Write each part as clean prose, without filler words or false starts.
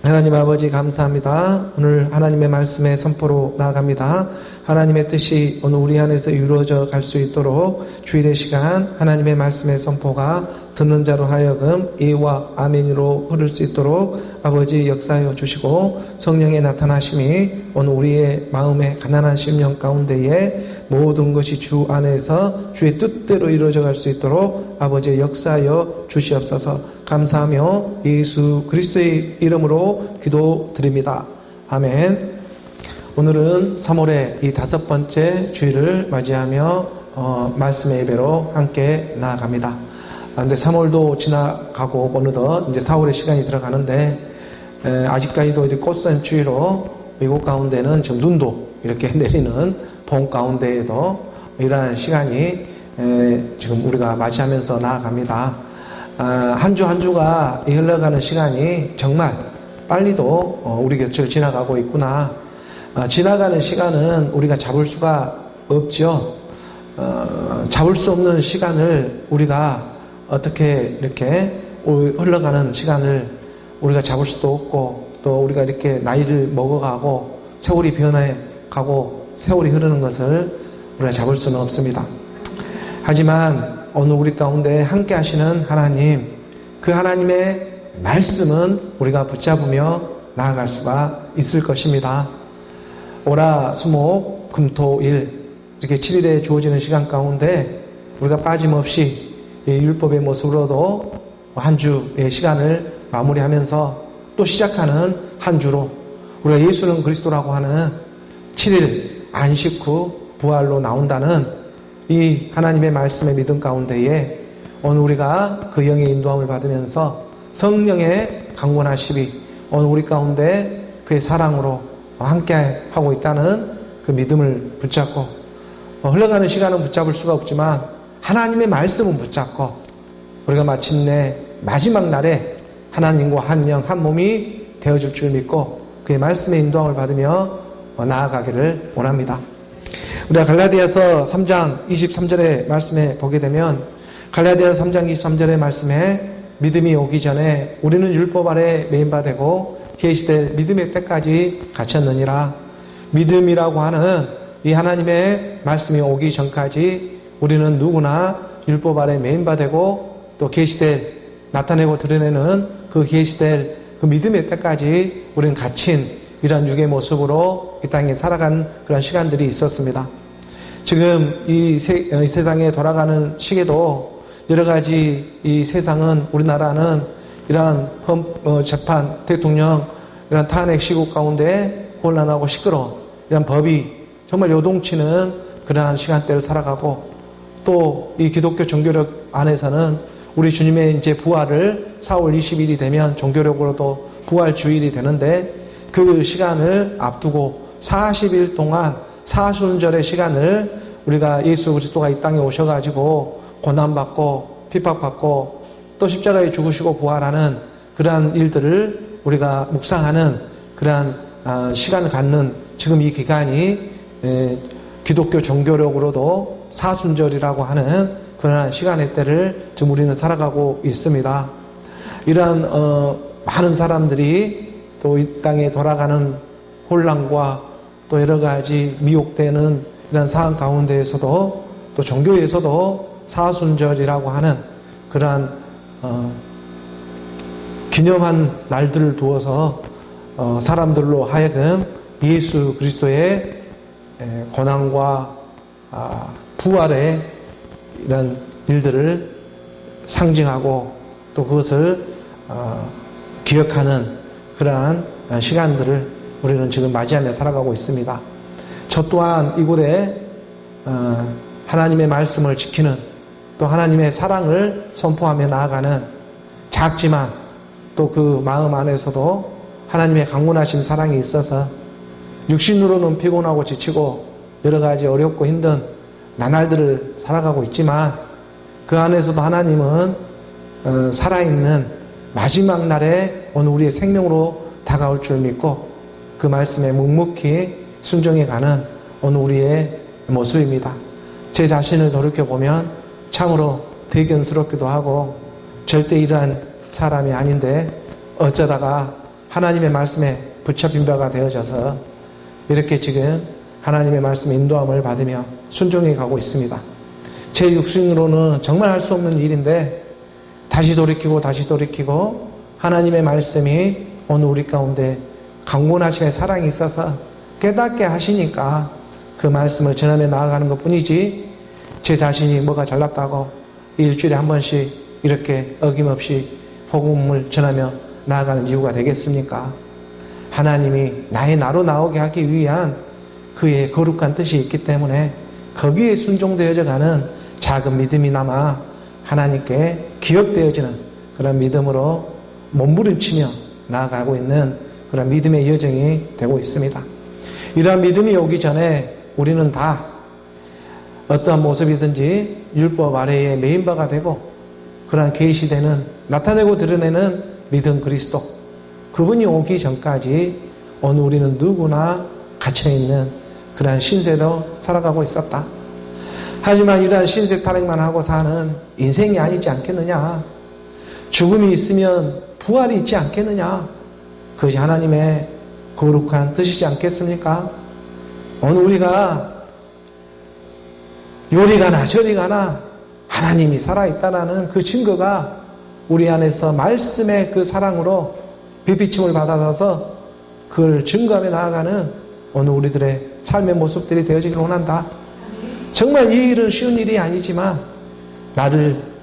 하나님 아버지 감사합니다. 오늘 하나님의 말씀의 선포로 나아갑니다. 하나님의 뜻이 오늘 우리 안에서 이루어져 갈 수 있도록 주일의 시간 하나님의 말씀의 선포가 듣는 자로 하여금 예와 아멘으로 흐를 수 있도록 아버지 역사하여 주시고 성령의 나타나심이 오늘 우리의 마음의 가난한 심령 가운데에 모든 것이 주 안에서 주의 뜻대로 이루어져 갈 수 있도록 아버지 역사하여 주시옵소서. 감사하며 예수 그리스도의 이름으로 기도드립니다. 아멘. 오늘은 3월의 이 5번째 주일을 맞이하며 말씀의 예배로 함께 나아갑니다. 근데 3월도 지나가고 어느덧 이제 4월의 시간이 들어가는데 아직까지도 이제 꽃선 추위로 미국 가운데는 지금 눈도 이렇게 내리는 봄 가운데에도 이러한 시간이 지금 우리가 맞이하면서 나아갑니다. 한 주 한 주가 흘러가는 시간이 정말 빨리도 우리 곁을 지나가고 있구나. 지나가는 시간은 우리가 잡을 수가 없죠. 잡을 수 없는 시간을 우리가 어떻게 이렇게 흘러가는 시간을 우리가 잡을 수도 없고 또 우리가 이렇게 나이를 먹어가고 세월이 변해가고 세월이 흐르는 것을 우리가 잡을 수는 없습니다. 하지만 오늘 우리 가운데 함께 하시는 하나님, 그 하나님의 말씀은 우리가 붙잡으며 나아갈 수가 있을 것입니다. 오라 수목 금토일 이렇게 7일에 주어지는 시간 가운데 우리가 빠짐없이 율법의 모습으로도 한 주의 시간을 마무리하면서 또 시작하는 한 주로 우리가 예수는 그리스도라고 하는 7일 안식 후 부활로 나온다는 이 하나님의 말씀의 믿음 가운데에 오늘 우리가 그 영의 인도함을 받으면서 성령의 강권하심이 오늘 우리 가운데 그의 사랑으로 함께 하고 있다는 그 믿음을 붙잡고 흘러가는 시간은 붙잡을 수가 없지만 하나님의 말씀은 붙잡고 우리가 마침내 마지막 날에 하나님과 한 영 한 몸이 되어줄 줄 믿고 그의 말씀의 인도함을 받으며 나아가기를 원합니다. 우리가 갈라디아서 3장 23절의 말씀에 보게 되면 갈라디아서 3장 23절의 말씀에 믿음이 오기 전에 우리는 율법 아래 매인 바 되고 계시될 믿음의 때까지 갇혔느니라. 믿음이라고 하는 이 하나님의 말씀이 오기 전까지 우리는 누구나 율법 아래 매인 바 되고 또 계시될 나타내고 드러내는 그 계시될 그 믿음의 때까지 우리는 갇힌 이런 육의 모습으로 이 땅에 살아간 그런 시간들이 있었습니다. 지금 이 세상에 돌아가는 시기도 여러 가지 이 세상은 우리나라는 이러한 재판, 대통령 이런 탄핵 시국 가운데 혼란하고 시끄러워 이런 법이 정말 요동치는 그러한 시간대를 살아가고 또 이 기독교 종교력 안에서는 우리 주님의 이제 부활을 4월 20일이 되면 종교력으로도 부활 주일이 되는데 그 시간을 앞두고 40일 동안 사순절의 시간을 우리가 예수 그리스도가 이 땅에 오셔가지고 고난받고 핍박받고 또 십자가에 죽으시고 부활하는 그러한 일들을 우리가 묵상하는 그러한 시간을 갖는 지금 이 기간이 기독교 종교력으로도 사순절이라고 하는 그러한 시간의 때를 지금 우리는 살아가고 있습니다. 이러한 많은 사람들이 또 이 땅에 돌아가는 혼란과 또 여러 가지 미혹되는 이런 상황 가운데에서도 또 종교에서도 사순절이라고 하는 그러한 기념한 날들을 두어서 사람들로 하여금 예수 그리스도의 고난과 부활의 이런 일들을 상징하고 또 그것을 기억하는 그러한 시간들을 우리는 지금 맞이하며 살아가고 있습니다. 저 또한 이곳에 하나님의 말씀을 지키는 또 하나님의 사랑을 선포하며 나아가는 작지만 또 그 마음 안에서도 하나님의 강권하신 사랑이 있어서 육신으로는 피곤하고 지치고 여러 가지 어렵고 힘든 나날들을 살아가고 있지만 그 안에서도 하나님은 살아있는 마지막 날에 오늘 우리의 생명으로 다가올 줄 믿고 그 말씀에 묵묵히 순종해가는 오늘 우리의 모습입니다. 제 자신을 돌이켜보면 참으로 대견스럽기도 하고 절대 이러한 사람이 아닌데 어쩌다가 하나님의 말씀에 붙잡힌 바가 되어져서 이렇게 지금 하나님의 말씀 인도함을 받으며 순종해 가고 있습니다. 제 육신으로는 정말 할 수 없는 일인데 다시 돌이키고 하나님의 말씀이 오늘 우리 가운데 강권하심의 사랑이 있어서 깨닫게 하시니까 그 말씀을 전하며 나아가는 것 뿐이지 제 자신이 뭐가 잘났다고 일주일에 한 번씩 이렇게 어김없이 복음을 전하며 나아가는 이유가 되겠습니까? 하나님이 나로 나오게 하기 위한 그의 거룩한 뜻이 있기 때문에 거기에 순종되어져 가는 작은 믿음이 남아 하나님께 기억되어지는 그런 믿음으로 몸부림치며 나아가고 있는 그런 믿음의 여정이 되고 있습니다. 이러한 믿음이 오기 전에 우리는 다 어떠한 모습이든지 율법 아래에 메인바가 되고 그러한 계시되는 나타내고 드러내는 믿음 그리스도 그분이 오기 전까지 오늘 우리는 누구나 갇혀있는 그러한 신세로 살아가고 있었다. 하지만 이러한 신세 타령만 하고 사는 인생이 아니지 않겠느냐. 죽음이 있으면 부활이 있지 않겠느냐. 그것이 하나님의 거룩한 뜻이지 않겠습니까? 오늘 우리가 요리 가나 저리 가나 하나님이 살아있다라는 그 증거가 우리 안에서 말씀의 그 사랑으로 비비침을 받아서 그걸 증거하며 나아가는 오늘 우리들의 삶의 모습들이 되어지길 원한다. 정말 이 일은 쉬운 일이 아니지만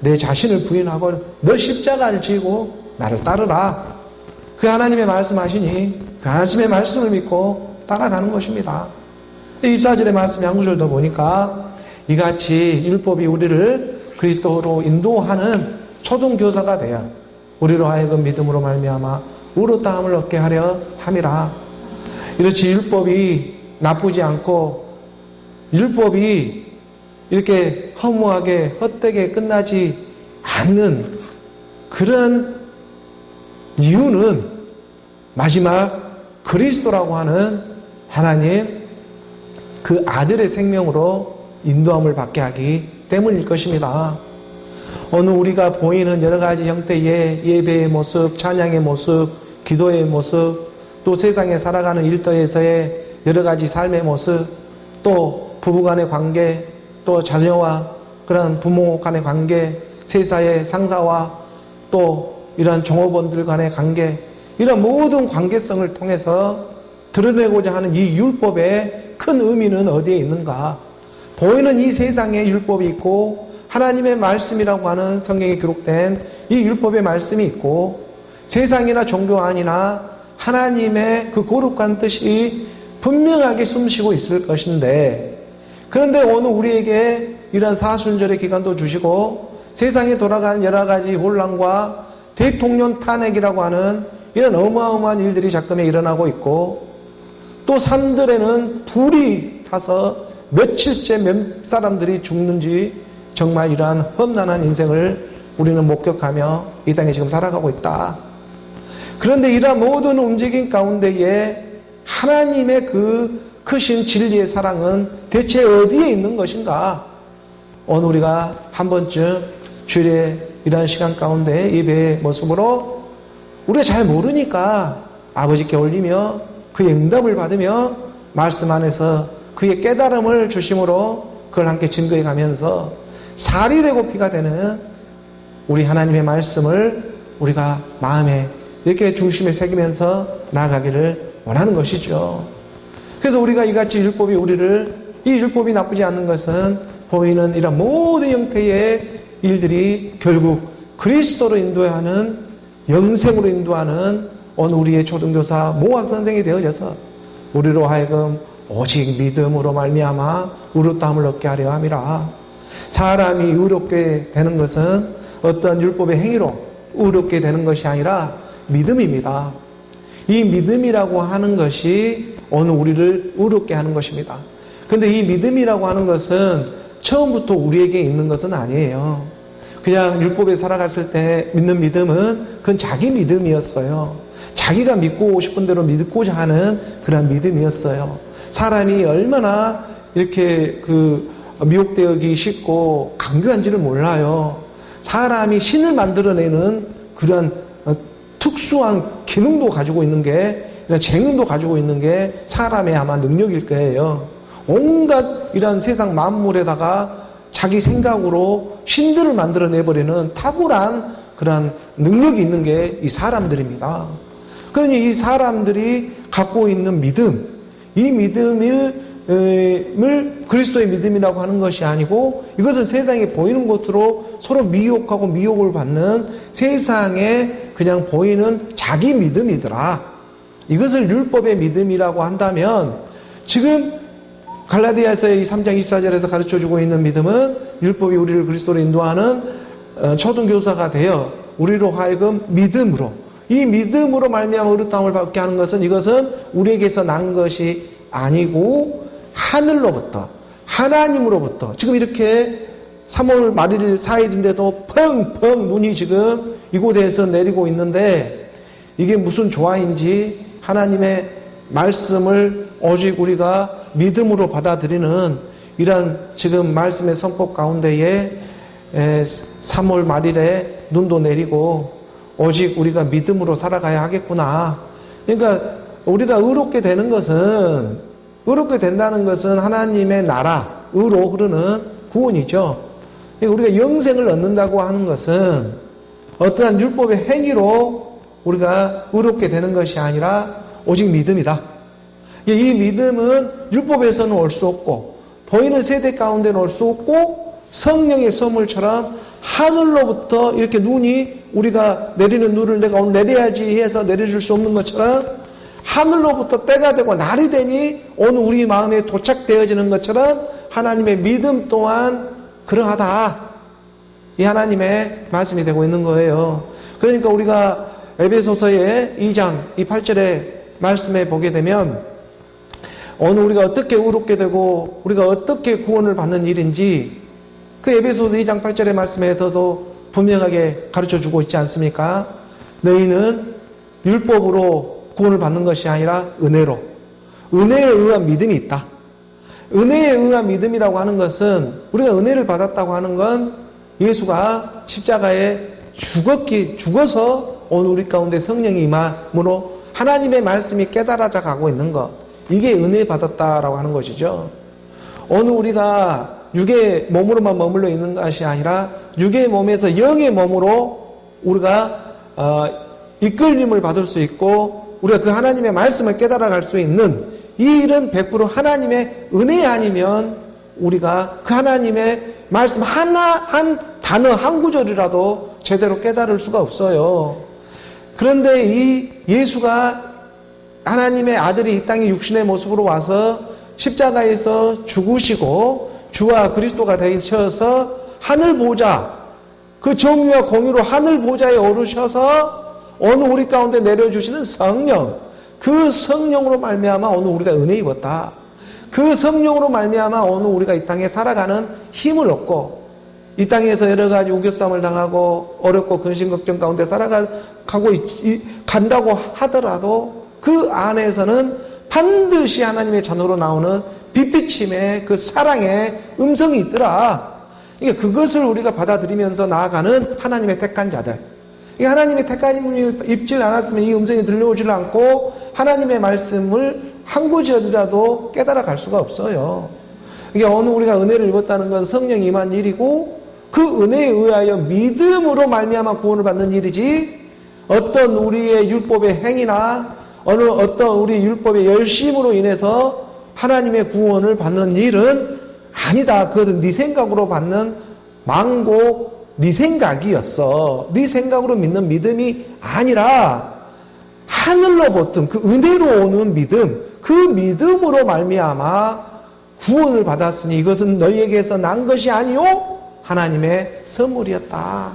내 자신을 부인하고 너 십자가를 지고 나를 따르라. 그 하나님의 말씀하시니 그 하나님의 말씀을 믿고 따라가는 것입니다. 24절의 말씀이 한 구절 더 보니까 이같이 율법이 우리를 그리스도로 인도하는 초등교사가 되어 우리로 하여금 믿음으로 말미암아 의롭다함을 얻게 하려 함이라. 이렇지 율법이 나쁘지 않고 율법이 이렇게 허무하게 헛되게 끝나지 않는 그런 이유는 마지막 그리스도라고 하는 하나님 그 아들의 생명으로 인도함을 받게 하기 때문일 것입니다. 오늘 우리가 보이는 여러 가지 형태의 예배의 모습, 찬양의 모습, 기도의 모습, 또 세상에 살아가는 일터에서의 여러 가지 삶의 모습, 또 부부간의 관계, 또 자녀와 그런 부모 간의 관계, 세사의 상사와 또 이런 종업원들 간의 관계, 이런 모든 관계성을 통해서 드러내고자 하는 이 율법의 큰 의미는 어디에 있는가? 보이는 이 세상에 율법이 있고 하나님의 말씀이라고 하는 성경에 기록된 이 율법의 말씀이 있고 세상이나 종교 아니나 하나님의 그 거룩한 뜻이 분명하게 숨쉬고 있을 것인데, 그런데 오늘 우리에게 이런 사순절의 기간도 주시고 세상에 돌아가는 여러 가지 혼란과 대통령 탄핵이라고 하는 이런 어마어마한 일들이 자꾸만 일어나고 있고 또 산들에는 불이 타서 며칠째 몇 사람들이 죽는지 정말 이러한 험난한 인생을 우리는 목격하며 이 땅에 지금 살아가고 있다. 그런데 이러한 모든 움직임 가운데에 하나님의 그 크신 진리의 사랑은 대체 어디에 있는 것인가? 오늘 우리가 한 번쯤 주일에 이러한 시간 가운데 예배의 모습으로 우리가 잘 모르니까 아버지께 올리며 그의 응답을 받으며 말씀 안에서 그의 깨달음을 주심으로 그걸 함께 증거해 가면서 살이 되고 피가 되는 우리 하나님의 말씀을 우리가 마음에 이렇게 중심에 새기면서 나아가기를 원하는 것이죠. 그래서 우리가 이같이 율법이 이 율법이 나쁘지 않는 것은 보이는 이런 모든 형태의 일들이 결국 그리스도로 인도하는 영생으로 인도하는 오늘 우리의 초등교사 모학 선생이 되어져서 우리로 하여금 오직 믿음으로 말미암아 의롭다함을 얻게 하려 함이라. 사람이 의롭게 되는 것은 어떤 율법의 행위로 의롭게 되는 것이 아니라 믿음입니다. 이 믿음이라고 하는 것이 오늘 우리를 의롭게 하는 것입니다. 그런데 이 믿음이라고 하는 것은 처음부터 우리에게 있는 것은 아니에요. 그냥 율법에 살아갔을 때 믿는 믿음은 그건 자기 믿음이었어요. 자기가 믿고 싶은 대로 믿고자 하는 그런 믿음이었어요. 사람이 얼마나 이렇게 미혹되기 쉽고 강교한지를 몰라요. 사람이 신을 만들어내는 그런 특수한 기능도 가지고 있는 게, 이런 재능도 가지고 있는 게 사람의 아마 능력일 거예요. 온갖 이런 세상 만물에다가 자기 생각으로 신들을 만들어내버리는 탁월한 그런 능력이 있는 게 이 사람들입니다. 그러니 이 사람들이 갖고 있는 믿음, 이 믿음을 그리스도의 믿음이라고 하는 것이 아니고, 이것은 세상에 보이는 것으로 서로 미혹하고 미혹을 받는 세상에 그냥 보이는 자기 믿음이더라. 이것을 율법의 믿음이라고 한다면, 지금 갈라디아서의 3장 24절에서 가르쳐주고 있는 믿음은 율법이 우리를 그리스도로 인도하는 초등교사가 되어 우리로 하여금 믿음으로, 이 믿음으로 말미암아 의롭다함을 받게 하는 것은, 이것은 우리에게서 난 것이 아니고 하늘로부터, 하나님으로부터, 지금 이렇게 3월 말일 4일인데도 펑펑 눈이 지금 이곳에서 내리고 있는데, 이게 무슨 조화인지 하나님의 말씀을 오직 우리가 믿음으로 받아들이는 이런 지금 말씀의 선포 가운데에 3월 말일에 눈도 내리고 오직 우리가 믿음으로 살아가야 하겠구나. 그러니까 우리가 의롭게 되는 것은, 의롭게 된다는 것은 하나님의 나라로 흐르는 구원이죠. 그러니까 우리가 영생을 얻는다고 하는 것은 어떠한 율법의 행위로 우리가 의롭게 되는 것이 아니라 오직 믿음이다. 이 믿음은 율법에서는 올 수 없고, 보이는 세대 가운데는 올 수 없고, 성령의 선물처럼 하늘로부터 이렇게 눈이, 우리가 내리는 눈을 내가 오늘 내려야지 해서 내려줄 수 없는 것처럼 하늘로부터 때가 되고 날이 되니 오늘 우리 마음에 도착되어지는 것처럼 하나님의 믿음 또한 그러하다. 이 하나님의 말씀이 되고 있는 거예요. 그러니까 우리가 에베소서의 2장 이 8절의 말씀에 보게 되면, 오늘 우리가 어떻게 의롭게 되고 우리가 어떻게 구원을 받는 일인지 그 에베소서 2장 8절의 말씀에서도 분명하게 가르쳐주고 있지 않습니까? 너희는 율법으로 구원을 받는 것이 아니라 은혜로, 은혜에 의한 믿음이 있다. 은혜에 의한 믿음이라고 하는 것은, 우리가 은혜를 받았다고 하는 건 예수가 십자가에 죽어서 오늘 우리 가운데 성령이 임함으로 하나님의 말씀이 깨달아져 가고 있는 것, 이게 은혜 받았다라고 하는 것이죠. 오늘 우리가 육의 몸으로만 머물러 있는 것이 아니라 육의 몸에서 영의 몸으로 우리가 이끌림을 받을 수 있고, 우리가 그 하나님의 말씀을 깨달아갈 수 있는 이 일은 100% 하나님의 은혜 아니면 우리가 그 하나님의 말씀 한 단어 한 구절이라도 제대로 깨달을 수가 없어요. 그런데 이 예수가 하나님의 아들이 이 땅에 육신의 모습으로 와서 십자가에서 죽으시고 주와 그리스도가 되셔서 하늘 보좌, 그 정의와 공의로 하늘 보좌에 오르셔서 오늘 우리 가운데 내려주시는 성령, 그 성령으로 말미암아 오늘 우리가 은혜 입었다. 그 성령으로 말미암아 오늘 우리가 이 땅에 살아가는 힘을 얻고, 이 땅에서 여러 가지 우겨싸움을 당하고 어렵고 근심 걱정 가운데 간다고 하더라도 그 안에서는 반드시 하나님의 자녀로 나오는 빛비침의 그 사랑의 음성이 있더라. 그러니까 그것을 우리가 받아들이면서 나아가는 하나님의 택한 자들. 하나님의 택한 힘을 입질 않았으면 이 음성이 들려오질 않고 하나님의 말씀을 한 구절이라도 깨달아 갈 수가 없어요. 그러니까 오늘 우리가 은혜를 입었다는 건 성령이 임한 일이고, 그 은혜에 의하여 믿음으로 말미암아 구원을 받는 일이지, 어떤 우리의 율법의 행위나 어떤 우리 율법의 열심으로 인해서 하나님의 구원을 받는 일은 아니다. 그것은 네 생각으로 받는 망고, 네 생각이었어. 네 생각으로 믿는 믿음이 아니라 하늘로 붙은 그 은혜로 오는 믿음, 그 믿음으로 말미암아 구원을 받았으니 이것은 너희에게서 난 것이 아니요 하나님의 선물이었다.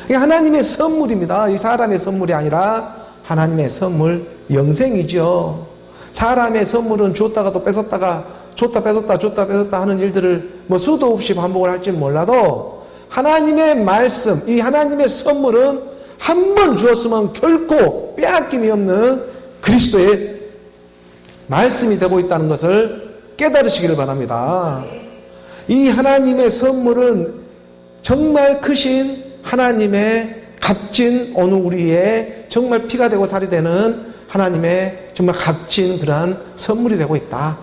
이게 하나님의 선물입니다. 이 사람의 선물이 아니라 하나님의 선물, 영생이죠. 사람의 선물은 줬다가 또 뺏었다가 줬다 뺏었다 하는 일들을 수도 없이 반복을 할지 몰라도, 하나님의 말씀, 이 하나님의 선물은 한 번 주었으면 결코 빼앗김이 없는 그리스도의 말씀이 되고 있다는 것을 깨달으시기를 바랍니다. 이 하나님의 선물은 정말 크신 하나님의 값진 어느 우리의 정말 피가 되고 살이 되는 하나님의 정말 값진 그러한 선물이 되고 있다.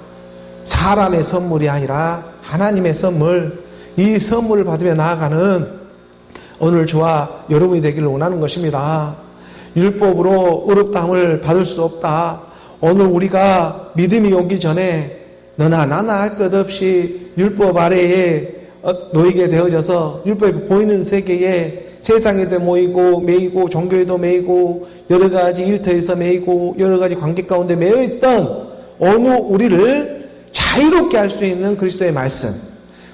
사람의 선물이 아니라 하나님의 선물, 이 선물을 받으며 나아가는 오늘 저와 여러분이 되기를 원하는 것입니다. 율법으로 의롭다함을 받을 수 없다. 오늘 우리가 믿음이 오기 전에 너나 나나 할 것 없이 율법 아래에 놓이게 되어져서 율법이 보이는 세계에 세상에도 모이고 매이고 종교에도 매이고 여러 가지 일터에서 매이고 여러 가지 관계 가운데 매여 있던 어느 우리를 자유롭게 할 수 있는 그리스도의 말씀,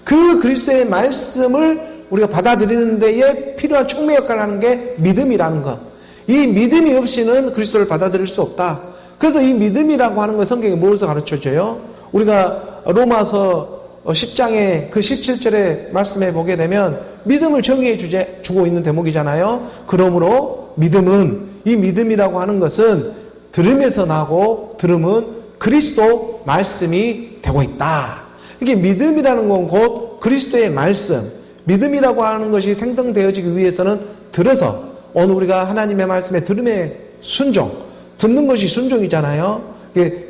그 그리스도의 말씀을 우리가 받아들이는 데에 필요한 촉매 역할을 하는 게 믿음이라는 것. 이 믿음이 없이는 그리스도를 받아들일 수 없다. 그래서 이 믿음이라고 하는 걸 성경에 무엇을 가르쳐줘요? 우리가 로마서 10장의 그 17절의 말씀에 보게 되면 믿음을 정의해 주고 있는 대목이잖아요. 그러므로 믿음은, 이 믿음이라고 하는 것은 들음에서 나고 들음은 그리스도 말씀이 되고 있다. 이게 믿음이라는 건 곧 그리스도의 말씀, 믿음이라고 하는 것이 생성되어지기 위해서는 들어서 오늘 우리가 하나님의 말씀에 들음의 순종, 듣는 것이 순종이잖아요.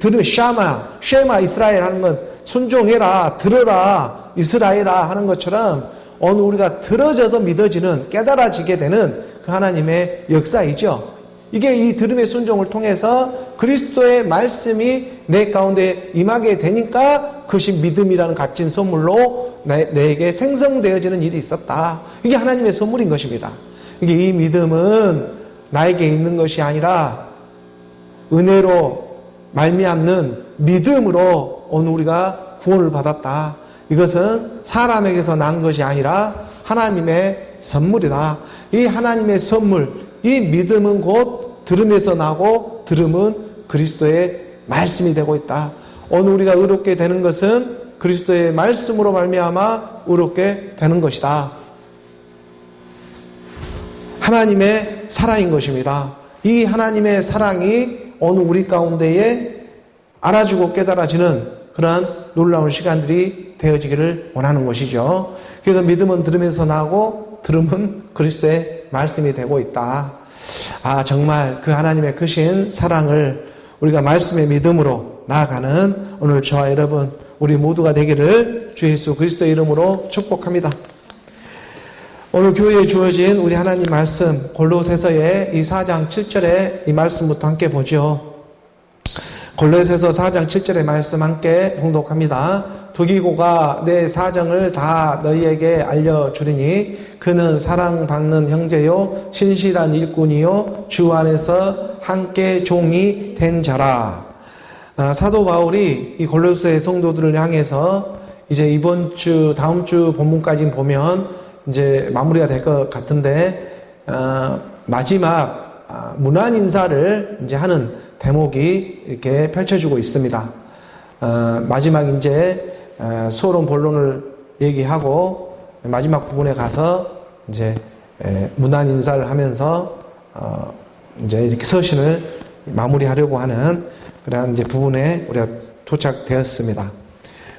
들으면 쉐마 이스라엘 하는 건 순종해라, 들어라, 이스라엘아 하는 것처럼 오늘 우리가 들어져서 믿어지는, 깨달아지게 되는 그 하나님의 역사이죠. 이게 이 들음의 순종을 통해서 그리스도의 말씀이 내 가운데 임하게 되니까 그것이 믿음이라는 값진 선물로 내게 생성되어지는 일이 있었다. 이게 하나님의 선물인 것입니다. 이게 이 믿음은 나에게 있는 것이 아니라 은혜로 말미암는 믿음으로 오늘 우리가 구원을 받았다. 이것은 사람에게서 난 것이 아니라 하나님의 선물이다. 이 하나님의 선물, 이 믿음은 곧 들음에서 나고 들음은 그리스도의 말씀이 되고 있다. 오늘 우리가 의롭게 되는 것은 그리스도의 말씀으로 말미암아 의롭게 되는 것이다. 하나님의 사랑인 것입니다. 이 하나님의 사랑이 오늘 우리 가운데에 알아주고 깨달아지는 그러한 놀라운 시간들이 되어지기를 원하는 것이죠. 그래서 믿음은 들음에서 나고 들음은 그리스도의 말씀이 되고 있다. 아, 정말 그 하나님의 크신 사랑을 우리가 말씀의 믿음으로 나아가는 오늘 저와 여러분 우리 모두가 되기를 주 예수 그리스도의 이름으로 축복합니다. 오늘 교회에 주어진 우리 하나님 말씀 골로새서의 이 4장 7절의 이 말씀부터 함께 보죠. 골로새서 4장 7절의 말씀 함께 봉독합니다. 두기고가 내 사정을 다 너희에게 알려주리니 그는 사랑받는 형제요 신실한 일꾼이요 주 안에서 함께 종이 된 자라. 사도 바울이 이 골로새 성도들을 향해서 이제 이번 주 다음 주 본문까지 보면 이제 마무리가 될 것 같은데 마지막 문안 인사를 이제 하는 대목이 이렇게 펼쳐지고 있습니다. 마지막 이제 소론 본론을 얘기하고 마지막 부분에 가서 이제 문안 인사를 하면서 이제 이렇게 서신을 마무리하려고 하는 그런 이제 부분에 우리가 도착되었습니다.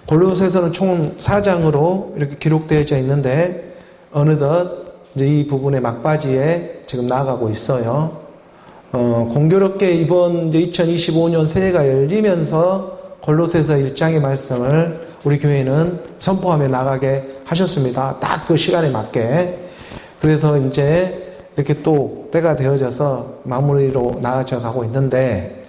골로새서는 총 4장으로 이렇게 기록되어져 있는데 어느덧 이제 이 부분의 막바지에 지금 나아가고 있어요. 공교롭게 이번 이제 2025년 새해가 열리면서 골로새서 1장의 말씀을 우리 교회는 선포하며 나가게 하셨습니다. 딱 그 시간에 맞게. 그래서 이제 이렇게 또 때가 되어져서 마무리로 나아져 가고 있는데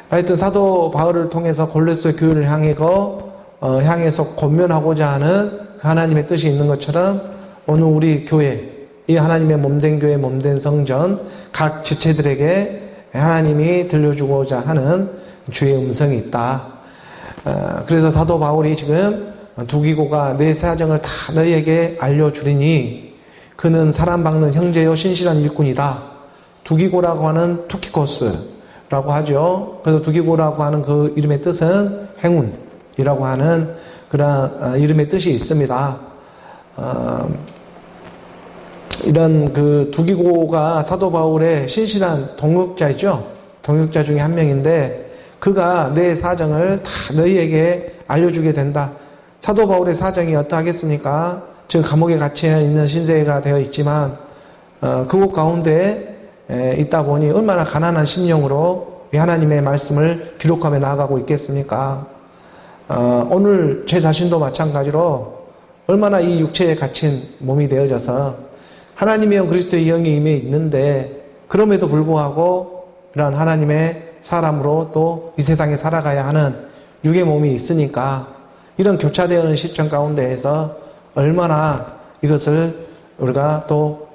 하여튼 사도 바울을 통해서 골로새 교회를 향해서 권면하고자 하는 그 하나님의 뜻이 있는 것처럼 오늘 우리 교회, 이 하나님의 몸된 교회, 몸된 성전, 각 지체들에게 하나님이 들려주고자 하는 주의 음성이 있다. 그래서 사도 바울이 지금 두기고가 내 사정을 다 너희에게 알려주리니 그는 사랑받는 형제요 신실한 일꾼이다. 두기고라고 하는 투키코스라고 하죠. 그래서 두기고라고 하는 그 이름의 뜻은 행운이라고 하는 그런 이름의 뜻이 있습니다. 이런 그 두기고가 사도 바울의 신실한 동역자이죠. 동역자 중에 한 명인데 그가 내 사정을 다 너희에게 알려주게 된다. 사도 바울의 사정이 어떠하겠습니까? 지금 감옥에 갇혀 있는 신세가 되어 있지만 그곳 가운데 있다 보니 얼마나 가난한 심령으로 이 하나님의 말씀을 기록하며 나아가고 있겠습니까? 오늘 제 자신도 마찬가지로 얼마나 이 육체에 갇힌 몸이 되어져서 하나님의 그리스도의 영이 임해 있는데 그럼에도 불구하고 이런 하나님의 사람으로 또 이 세상에 살아가야 하는 육의 몸이 있으니까 이런 교차되어있는 시점 가운데에서 얼마나 이것을 우리가 또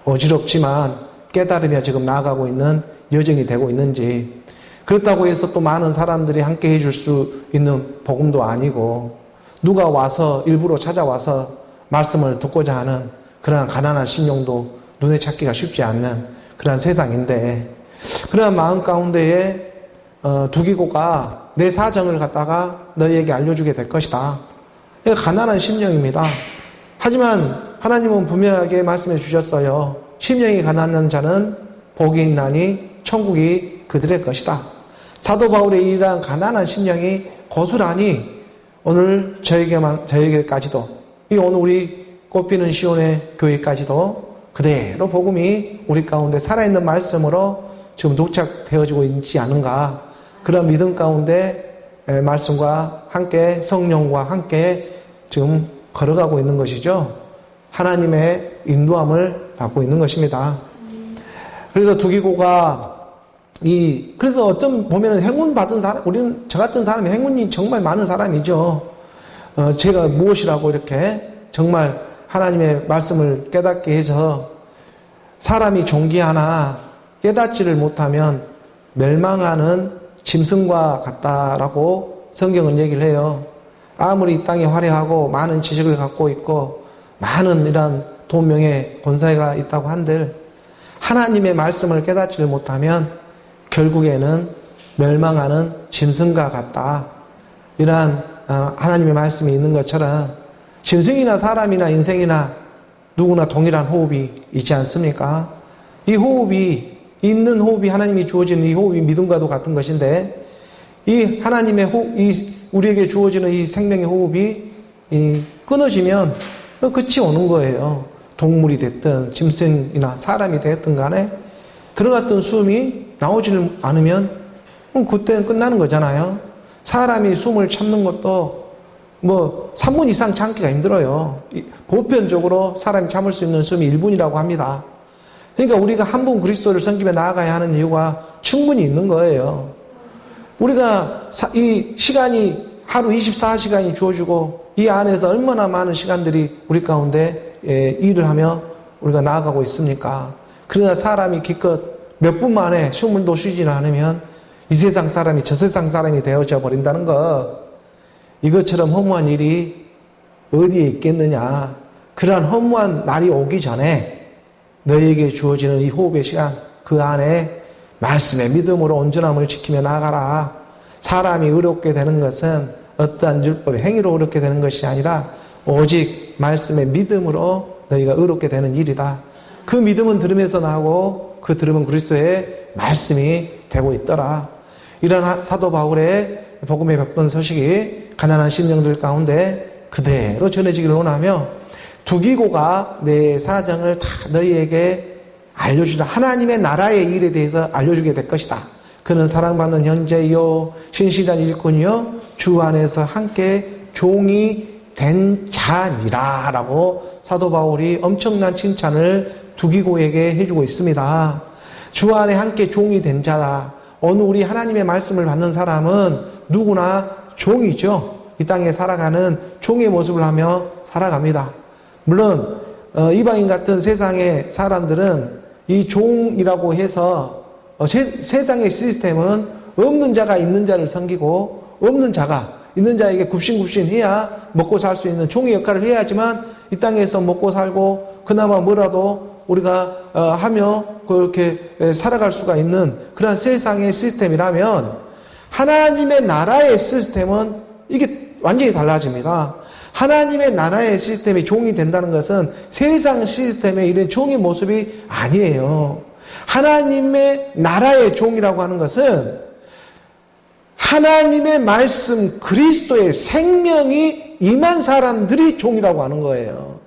어지럽지만 깨달으며 지금 나아가고 있는 여정이 되고 있는지, 그렇다고 해서 또 많은 사람들이 함께 해줄 수 있는 복음도 아니고 누가 와서 일부러 찾아와서 말씀을 듣고자 하는 그러한 가난한 심령도 눈에 찾기가 쉽지 않는 그러한 세상인데, 그러한 마음 가운데에 두기고가 내 사정을 갖다가 너희에게 알려주게 될 것이다. 이거 가난한 심령입니다. 하지만 하나님은 분명하게 말씀해 주셨어요. 심령이 가난한 자는 복이 있나니 천국이 그들의 것이다. 사도 바울의 이러한 가난한 심령이 고스란히 오늘 저에게까지도, 이 오늘 우리 꽃피는 시온의 교회까지도 그대로 복음이 우리 가운데 살아있는 말씀으로 지금 녹착되어지고 있지 않은가. 그런 믿음 가운데 말씀과 함께 성령과 함께 지금 걸어가고 있는 것이죠. 하나님의 인도함을 받고 있는 것입니다. 그래서 두기고가 그래서 어쩜 보면은 행운 받은 사람, 우리는 저 같은 사람이 행운이 정말 많은 사람이죠. 제가 무엇이라고 이렇게 정말 하나님의 말씀을 깨닫게 해서 사람이 종기 하나 깨닫지를 못하면 멸망하는 짐승과 같다라고 성경은 얘기를 해요. 아무리 이 땅에 화려하고 많은 지식을 갖고 있고 많은 이런 돈, 명예, 권세가 있다고 한들 하나님의 말씀을 깨닫지를 못하면 결국에는 멸망하는 짐승과 같다. 이러한 하나님의 말씀이 있는 것처럼 짐승이나 사람이나 인생이나 누구나 동일한 호흡이 있지 않습니까? 이 호흡이 있는 호흡이 하나님이 주어지는 이 호흡이 믿음과도 같은 것인데, 이 하나님의 우리에게 주어지는 이 생명의 호흡이 끊어지면 끝이 오는 거예요. 동물이 됐든 짐승이나 사람이 됐든 간에 들어갔던 숨이 나오지를 않으면 그때는 끝나는 거잖아요. 사람이 숨을 참는 것도 3분 이상 참기가 힘들어요. 보편적으로 사람이 참을 수 있는 숨이 1분이라고 합니다. 그러니까 우리가 한 분 그리스도를 섬기며 나아가야 하는 이유가 충분히 있는 거예요. 우리가 이 시간이 하루 24시간이 주어지고 이 안에서 얼마나 많은 시간들이 우리 가운데 일을 하며 우리가 나아가고 있습니까? 그러나 사람이 기껏 몇 분 만에 숨도 쉬지 않으면 이 세상 사람이 저 세상 사람이 되어져 버린다는 것, 이것처럼 허무한 일이 어디에 있겠느냐. 그러한 허무한 날이 오기 전에 너희에게 주어지는 이 호흡의 시간, 그 안에 말씀의 믿음으로 온전함을 지키며 나아가라. 사람이 의롭게 되는 것은 어떠한 율법의 행위로 의롭게 되는 것이 아니라 오직 말씀의 믿음으로 너희가 의롭게 되는 일이다. 그 믿음은 들음에서 나오고 그 들음은 그리스도의 말씀이 되고 있더라. 이런 사도 바울의 복음의 벽돈 서식이 가난한 심령들 가운데 그대로 전해지기를 원하며, 두기고가 내 사정을 다 너희에게 알려주다. 하나님의 나라의 일에 대해서 알려주게 될 것이다. 그는 사랑받는 형제요 신실한 일꾼이요 주 안에서 함께 종이 된 자니라 라고 사도 바울이 엄청난 칭찬을 두기고에게 해주고 있습니다. 주 안에 함께 종이 된 자다. 오늘 우리 하나님의 말씀을 받는 사람은 누구나 종이죠. 이 땅에 살아가는 종의 모습을 하며 살아갑니다. 물론 이방인 같은 세상의 사람들은 이 종이라고 해서 세상의 시스템은 없는 자가 있는 자를 섬기고 없는 자가 있는 자에게 굽신굽신 해야 먹고 살 수 있는 종의 역할을 해야지만 이 땅에서 먹고 살고 그나마 뭐라도 우리가 하며 그렇게 살아갈 수가 있는 그런 세상의 시스템이라면, 하나님의 나라의 시스템은 이게 완전히 달라집니다. 하나님의 나라의 시스템이 종이 된다는 것은 세상 시스템의 이런 종의 모습이 아니에요. 하나님의 나라의 종이라고 하는 것은 하나님의 말씀 그리스도의 생명이 임한 사람들이 종이라고 하는 거예요.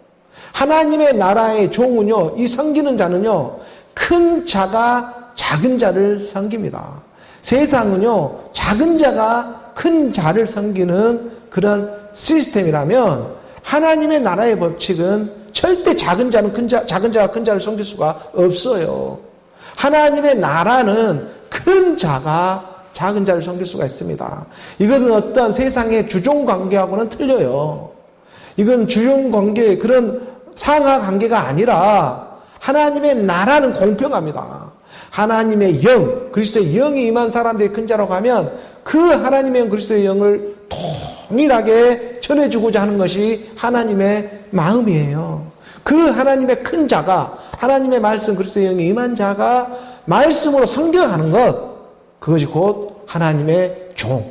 하나님의 나라의 종은요, 이 섬기는 자는요, 큰 자가 작은 자를 섬깁니다. 세상은요, 작은 자가 큰 자를 섬기는 그런 시스템이라면 하나님의 나라의 법칙은 절대 작은 자가 큰 자를 섬길 수가 없어요. 하나님의 나라는 큰 자가 작은 자를 섬길 수가 있습니다. 이것은 어떤 세상의 주종 관계하고는 틀려요. 이건 주종 관계의 그런 상하 관계가 아니라 하나님의 나라는 공평합니다. 하나님의 영, 그리스도의 영이 임한 사람들이 큰 자라고 하면 그 하나님의 영, 그리스도의 영을 동일하게 전해주고자 하는 것이 하나님의 마음이에요. 그 하나님의 큰 자가, 하나님의 말씀, 그리스도의 영이 임한 자가 말씀으로 성경하는 것, 그것이 곧 하나님의 종.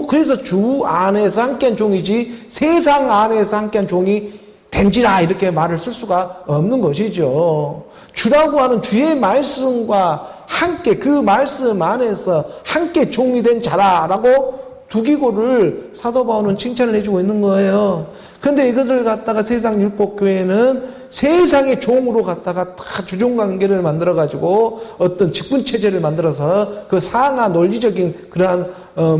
그래서 주 안에서 함께한 종이지 세상 안에서 함께한 종이 된지라 이렇게 말을 쓸 수가 없는 것이죠. 주라고 하는 주의 말씀과 함께 그 말씀 안에서 함께 종이 된 자라라고 두기고를 사도 바울은 칭찬을 해주고 있는 거예요. 근데 이것을 갖다가 세상 율법교회는 세상의 종으로 갖다가 다 주종관계를 만들어가지고 어떤 직분체제를 만들어서 그 상하 논리적인 그러한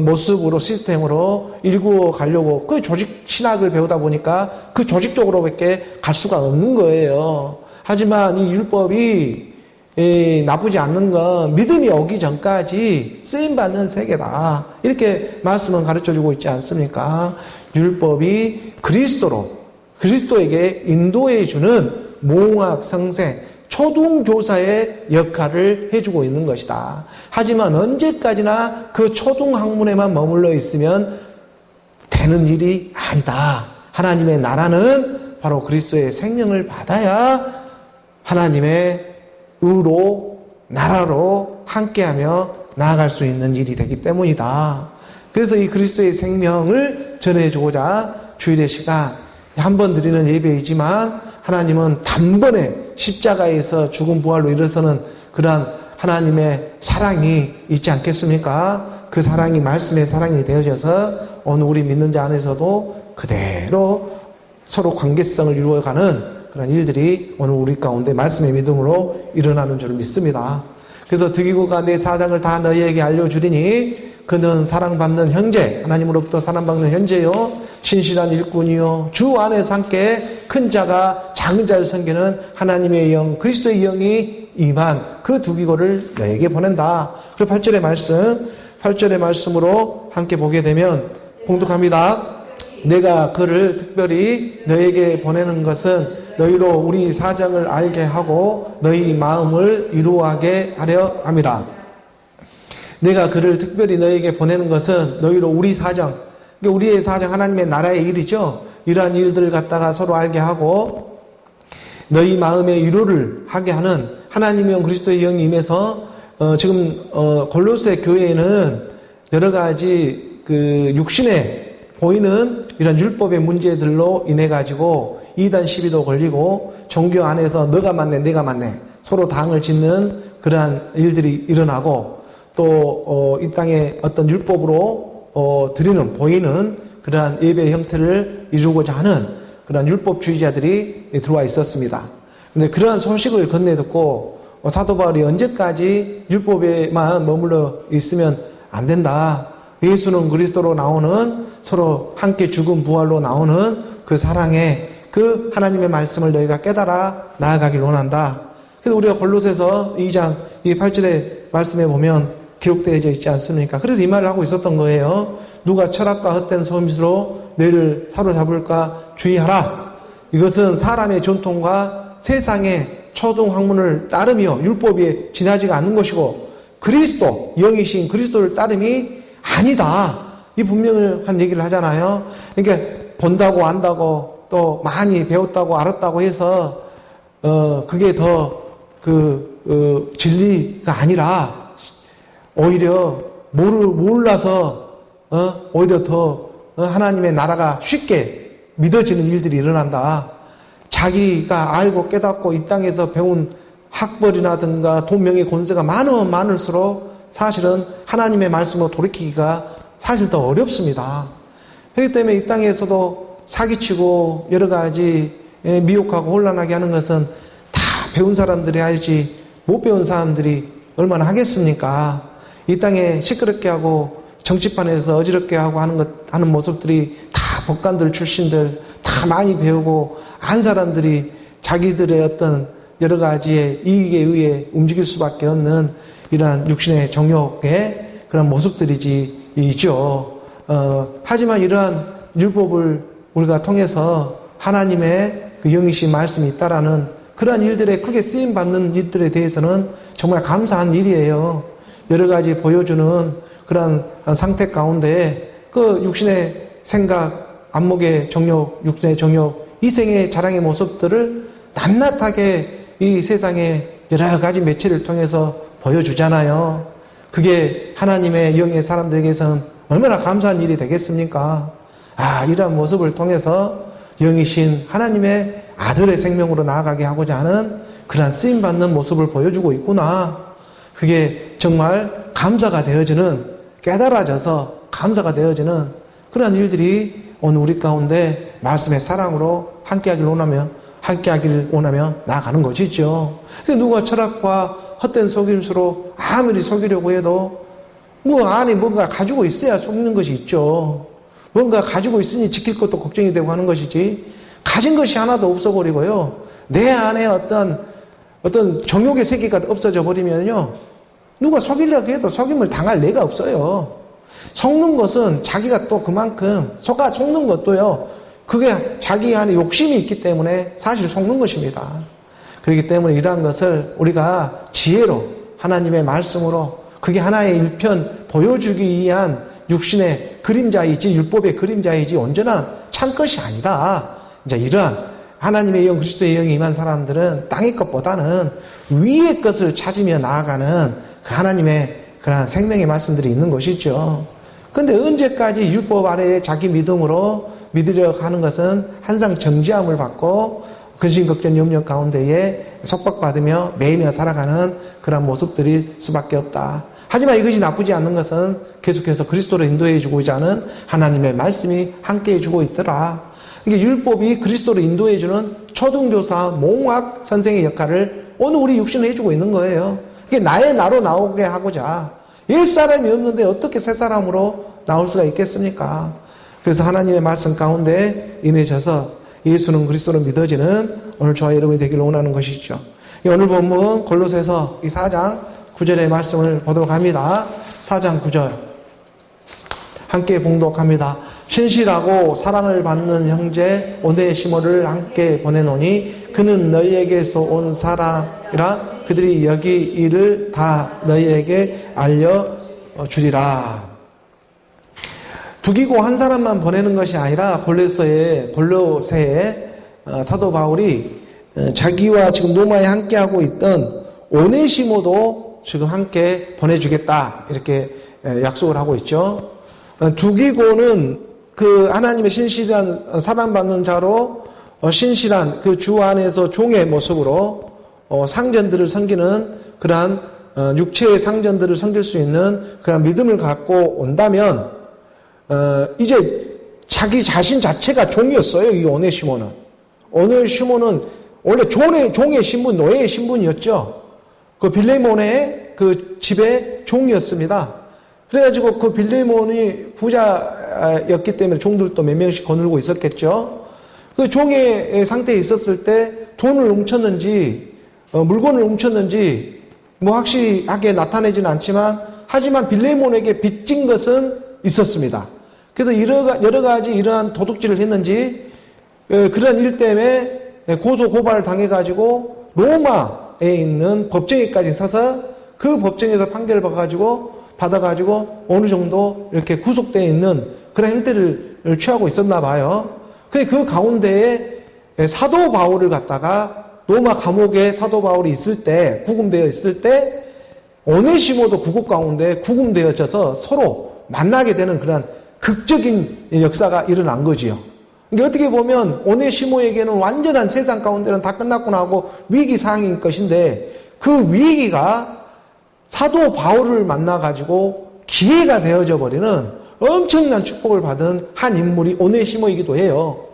모습으로 시스템으로 일구어 가려고 그 조직 신학을 배우다 보니까 그 조직적으로밖에 갈 수가 없는 거예요. 하지만 이 율법이 나쁘지 않는 건 믿음이 오기 전까지 쓰임받는 세계다. 이렇게 말씀은 가르쳐주고 있지 않습니까? 율법이 그리스도에게 인도해주는 몽학, 성생, 초등교사의 역할을 해주고 있는 것이다. 하지만 언제까지나 그 초등학문에만 머물러 있으면 되는 일이 아니다. 하나님의 나라는 바로 그리스도의 생명을 받아야 하나님의 의로, 나라로 함께하며 나아갈 수 있는 일이 되기 때문이다. 그래서 이 그리스도의 생명을 전해주고자 주일의 시간, 한 번 드리는 예배이지만 하나님은 단번에 십자가에서 죽음 부활로 일어서는 그러한 하나님의 사랑이 있지 않겠습니까? 그 사랑이 말씀의 사랑이 되어져서 오늘 우리 믿는 자 안에서도 그대로 서로 관계성을 이루어가는 그런 일들이 오늘 우리 가운데 말씀의 믿음으로 일어나는 줄 믿습니다. 그래서 득이고가 내 사장을 다 너희에게 알려주리니 그는 사랑받는 형제, 하나님으로부터 사랑받는 형제요, 신실한 일꾼이요, 주 안에서 함께 큰 자가 작은 자를 섬기는 하나님의 영, 그리스도의 영이 임한 그 두기고를 너에게 보낸다. 그리고 8절의 말씀으로 함께 보게 되면 봉독합니다. 내가 그를 특별히 너에게 보내는 것은 너희로 우리 사정을 알게 하고 너희 마음을 이루하게 하려 함이라. 내가 그를 특별히 너에게 보내는 것은 너희로 우리 사정, 우리의 사정, 하나님의 나라의 일이죠. 이러한 일들을 갖다가 서로 알게 하고 너희 마음의 위로를 하게 하는 하나님의 영, 그리스도의 영이 임해서 지금 골로새 교회에는 여러 가지 그 육신에 보이는 이런 율법의 문제들로 인해 가지고 이단 시비도 걸리고 종교 안에서 너가 맞네 내가 맞네 서로 당을 짓는 그러한 일들이 일어나고 또 이 땅에 어떤 율법으로 보이는 그러한 예배 형태를 이루고자 하는 그러한 율법주의자들이 들어와 있었습니다. 근데 그러한 소식을 건네 듣고 사도 바울이 언제까지 율법에만 머물러 있으면 안 된다. 예수는 그리스도로 나오는 서로 함께 죽음 부활로 나오는 그 사랑의 그 하나님의 말씀을 너희가 깨달아 나아가길 원한다. 그래서 우리가 골로새서 2장 이 8절의 말씀에 보면 기록되어져 있지 않습니까? 그래서 이 말을 하고 있었던 거예요. 누가 철학과 헛된 소임수로 너희를 사로잡을까 주의하라. 이것은 사람의 전통과 세상의 초등학문을 따르며 율법에 지나지가 않는 것이고 그리스도, 영이신 그리스도를 따름이 아니다. 이 분명한 얘기를 하잖아요. 그러니까 본다고 안다고 또 많이 배웠다고 알았다고 해서 그게 더 진리가 아니라 오히려 몰라서 오히려 더 하나님의 나라가 쉽게 믿어지는 일들이 일어난다. 자기가 알고 깨닫고 이 땅에서 배운 학벌이라든가 돈, 명예, 권세가 많으면 많을수록 사실은 하나님의 말씀으로 돌이키기가 사실 더 어렵습니다. 그렇기 때문에 이 땅에서도 사기치고 여러 가지 미혹하고 혼란하게 하는 것은 다 배운 사람들이 알지 못 배운 사람들이 얼마나 하겠습니까? 이 땅에 시끄럽게 하고 정치판에서 어지럽게 하고 하는 모습들이 다 법관들 출신들 다 많이 배우고 안 사람들이 자기들의 어떤 여러 가지의 이익에 의해 움직일 수밖에 없는 이러한 육신의 정욕의 그런 모습들이죠. 하지만 이러한 율법을 우리가 통해서 하나님의 그 영이신 말씀이 있다라는 그러한 일들에 크게 쓰임받는 일들에 대해서는 정말 감사한 일이에요. 여러 가지 보여주는 그런 상태 가운데 그 육신의 생각, 안목의 정욕, 육신의 정욕, 이생의 자랑의 모습들을 낱낱하게 이 세상의 여러 가지 매체를 통해서 보여주잖아요. 그게 하나님의 영의 사람들에게서는 얼마나 감사한 일이 되겠습니까? 이러한 모습을 통해서 영이신 하나님의 아들의 생명으로 나아가게 하고자 하는 그러한 쓰임받는 모습을 보여주고 있구나. 그게 정말 감사가 되어지는, 깨달아져서 감사가 되어지는 그러한 일들이 오늘 우리 가운데 말씀의 사랑으로 함께하길 원하며 나아가는 것이죠. 누가 철학과 헛된 속임수로 아무리 속이려고 해도 안에 뭔가 가지고 있어야 속는 것이 있죠. 뭔가 가지고 있으니 지킬 것도 걱정이 되고 하는 것이지, 가진 것이 하나도 없어버리고요, 내 안에 어떤 정욕의 세계가 없어져 버리면요, 누가 속이려고 해도 속임을 당할 내가 없어요. 속는 것은 자기가 또 그만큼 속는 것도요, 그게 자기 안에 욕심이 있기 때문에 사실 속는 것입니다. 그렇기 때문에 이러한 것을 우리가 지혜로 하나님의 말씀으로 그게 하나의 일편 보여주기 위한 육신의 그림자이지 율법의 그림자이지 온전한 참 것이 아니라, 이제 이러한 하나님의 영, 그리스도의 영이 임한 사람들은 땅의 것보다는 위의 것을 찾으며 나아가는 그 하나님의 그런 생명의 말씀들이 있는 것이죠. 근데 언제까지 율법 아래에 자기 믿음으로 믿으려고 하는 것은 항상 정죄함을 받고 근심, 걱정, 염려 가운데에 속박받으며 매이며 살아가는 그런 모습들일 수밖에 없다. 하지만 이것이 나쁘지 않는 것은 계속해서 그리스도로 인도해주고자 하는 하나님의 말씀이 함께해주고 있더라. 이게 율법이 그리스도로 인도해주는 초등교사, 몽학 선생의 역할을 오늘 우리 육신을 해주고 있는 거예요. 이게 나로 나오게 하고자. 옛사람이 없는데 어떻게 새 사람으로 나올 수가 있겠습니까? 그래서 하나님의 말씀 가운데 임해져서 예수는 그리스도로 믿어지는 오늘 저와 여러분이 되기를 원하는 것이죠. 오늘 본문 골로새서 이 4장 9절의 말씀을 보도록 합니다. 4장 9절 함께 봉독합니다. 신실하고 사랑을 받는 형제 오네시모를 함께 보내노니 그는 너희에게서 온 사람이라 그들이 여기 일을 다 너희에게 알려주리라. 두기고 한 사람만 보내는 것이 아니라 골로새에 사도 바울이 자기와 지금 로마에 함께하고 있던 오네시모도 지금 함께 보내주겠다 이렇게 약속을 하고 있죠. 두기고는 그 하나님의 신실한 사랑받는 자로 신실한 그 주 안에서 종의 모습으로 상전들을 섬기는 그러한 육체의 상전들을 섬길 수 있는 그런 믿음을 갖고 온다면 이제 자기 자신 자체가 종이었어요. 이 오네시모는 원래 종의 신분, 노예의 신분이었죠. 그 빌레몬의 그 집의 종이었습니다. 그래가지고 그 빌레몬이 부자였기 때문에 종들도 몇 명씩 거느리고 있었겠죠. 그 종의 상태에 있었을 때 돈을 훔쳤는지 물건을 훔쳤는지 확실하게 나타내지는 않지만, 하지만 빌레몬에게 빚진 것은 있었습니다. 그래서 여러 가지 이러한 도둑질을 했는지 그런 일 때문에 고소 고발을 당해가지고 로마에 있는 법정에까지 서서 그 법정에서 판결을 받아가지고 어느 정도 이렇게 구속되어 있는 그런 행태를 취하고 있었나 봐요. 근데 그 가운데에 사도 바울을 갖다가 로마 감옥에 사도 바울이 있을 때, 구금되어 있을 때 오네시모도 구국 가운데 구금되어져서 서로 만나게 되는 그런 극적인 역사가 일어난 거지요. 그러니까 어떻게 보면 오네시모에게는 완전한 세상 가운데는 다 끝났구나 하고 위기 상황인 것인데, 그 위기가 사도 바울을 만나가지고 기회가 되어져 버리는 엄청난 축복을 받은 한 인물이 오네시모이기도 해요.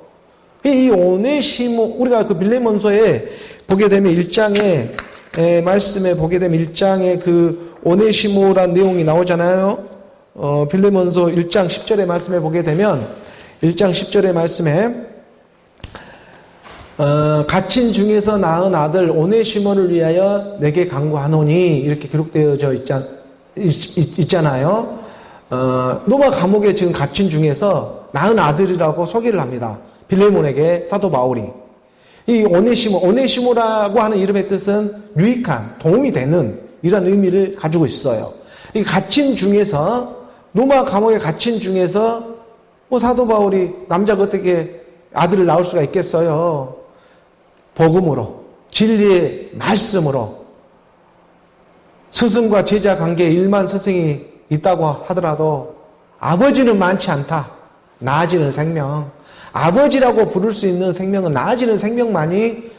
이 오네시모, 우리가 그 빌레몬서에 보게 되면 1장에, 말씀에 보게 되면 1장에 그 오네시모라는 내용이 나오잖아요. 빌레몬서 1장 10절의 말씀에 보게 되면 1장 10절의 말씀에 갇힌 중에서 낳은 아들 오네시모를 위하여 내게 간구하노니 이렇게 기록되어져 있잖아요. 로마 감옥에 지금 갇힌 중에서 낳은 아들이라고 소개를 합니다. 빌레몬에게 사도 바울이. 이 오네시모라고 하는 이름의 뜻은 유익한, 도움이 되는 이런 의미를 가지고 있어요. 이 갇힌 중에서, 로마 감옥에 갇힌 중에서 사도 바울이 남자가 어떻게 아들을 낳을 수가 있겠어요? 복음으로, 진리의 말씀으로, 스승과 제자 관계에 1만 스승이 있다고 하더라도 아버지는 많지 않다. 나아지는 생명. 아버지라고 부를 수 있는 생명은 나아지는 생명만이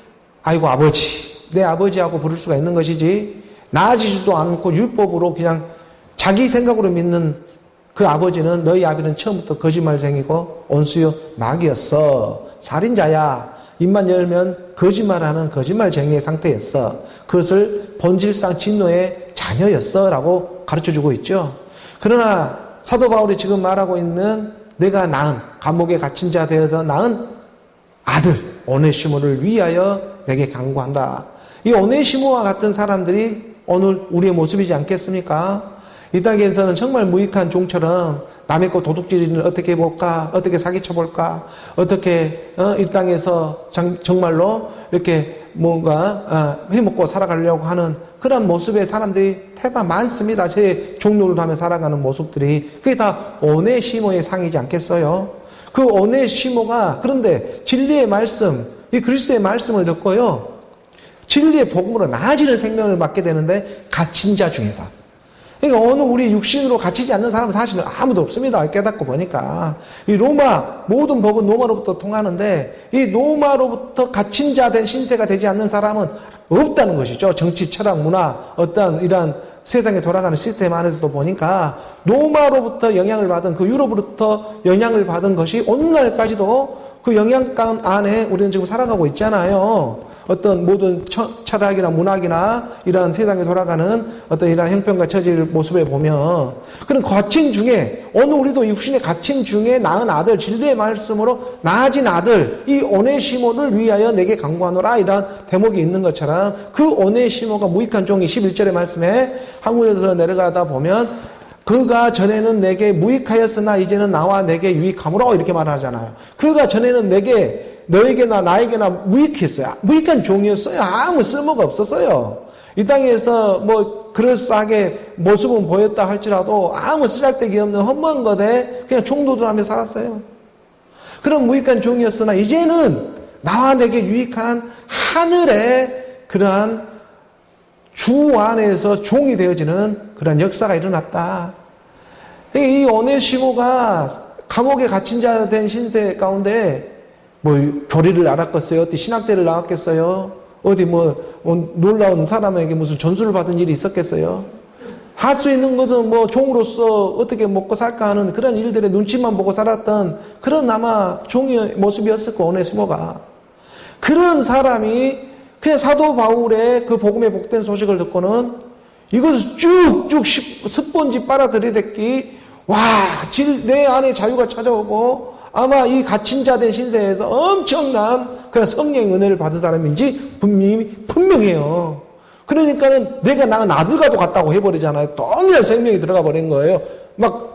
아이고 아버지, 내 아버지하고 부를 수가 있는 것이지, 나아지지도 않고 율법으로 그냥 자기 생각으로 믿는 그 아버지는 너희 아비는 처음부터 거짓말쟁이고 온수요 마귀였어. 살인자야. 입만 열면 거짓말하는 거짓말쟁이의 상태였어. 그것을 본질상 진노의 자녀였어 라고 가르쳐주고 있죠. 그러나 사도 바울이 지금 말하고 있는 내가 낳은, 감옥에 갇힌 자 되어서 낳은 아들 오네시모를 위하여 내게 간구한다. 이 오네시모와 같은 사람들이 오늘 우리의 모습이지 않겠습니까? 이 땅에서는 정말 무익한 종처럼 남의 것 도둑질을 어떻게 해볼까, 어떻게 사기쳐볼까, 어떻게 이 땅에서 정말로 이렇게 뭔가 해먹고 살아가려고 하는 그런 모습의 사람들이 태반 많습니다. 제 종로를 하며 살아가는 모습들이. 그게 다 오네시모의 상이지 않겠어요? 그 오네시모가 그런데 진리의 말씀, 이 그리스도의 말씀을 듣고요, 진리의 복음으로 나아지는 생명을 받게 되는데 갇힌 자 중에서. 그러니까 어느 우리 육신으로 갇히지 않는 사람은 사실은 아무도 없습니다. 깨닫고 보니까. 이 로마, 모든 복은 로마로부터 통하는데 이 로마로부터 갇힌 자 된 신세가 되지 않는 사람은 없다는 것이죠. 정치, 철학, 문화, 어떤 이러한 세상에 돌아가는 시스템 안에서도 보니까 로마로부터 영향을 받은, 그 유럽으로부터 영향을 받은 것이 오늘날까지도 그 영향감 안에 우리는 지금 살아가고 있잖아요. 어떤 모든 철학이나 문학이나 이러한 세상에 돌아가는 어떤 이러한 형편과 처지를 모습에 보면, 그런 갇힌 중에, 오늘 우리도 육신의 갇힌 중에 낳은 아들, 진리의 말씀으로 나아진 아들, 이 오네시모를 위하여 내게 간구하노라, 이런 대목이 있는 것처럼 그 오네시모가 무익한 종이 11절의 말씀에 한국에서 내려가다 보면 그가 전에는 내게 무익하였으나 이제는 나와 내게 유익함으로 이렇게 말하잖아요. 그가 전에는 너에게나 나에게나 무익했어요. 무익한 종이었어요. 아무 쓸모가 없었어요. 이 땅에서 뭐 그럴싸하게 모습은 보였다 할지라도 아무 쓰잘데기 없는 허무한 것에 그냥 총도들하며 살았어요. 그런 무익한 종이었으나 이제는 나와 내게 유익한 하늘의 그러한 주 안에서 종이 되어지는 그런 역사가 일어났다. 이 오네시모가 감옥에 갇힌 자 된 신세 가운데 뭐 교리를 알았겠어요? 어디 신학대를 나왔겠어요? 어디 놀라운 사람에게 무슨 전수를 받은 일이 있었겠어요? 할 수 있는 것은 뭐 종으로서 어떻게 먹고 살까 하는 그런 일들의 눈치만 보고 살았던 그런 아마 종의 모습이었을 거예요, 오네시모가. 그런 사람이 그냥 사도 바울의 그 복음의 복된 소식을 듣고는 이것을 쭉쭉 스펀지 빨아들이댔기, 와, 내 안에 자유가 찾아오고 아마 이 갇힌 자 된 신세에서 엄청난 그런 성령의 은혜를 받은 사람인지 분명해요. 그러니까는 내가 낳은 아들과도 같다고 해버리잖아요. 동일한 생명이 들어가 버린 거예요. 막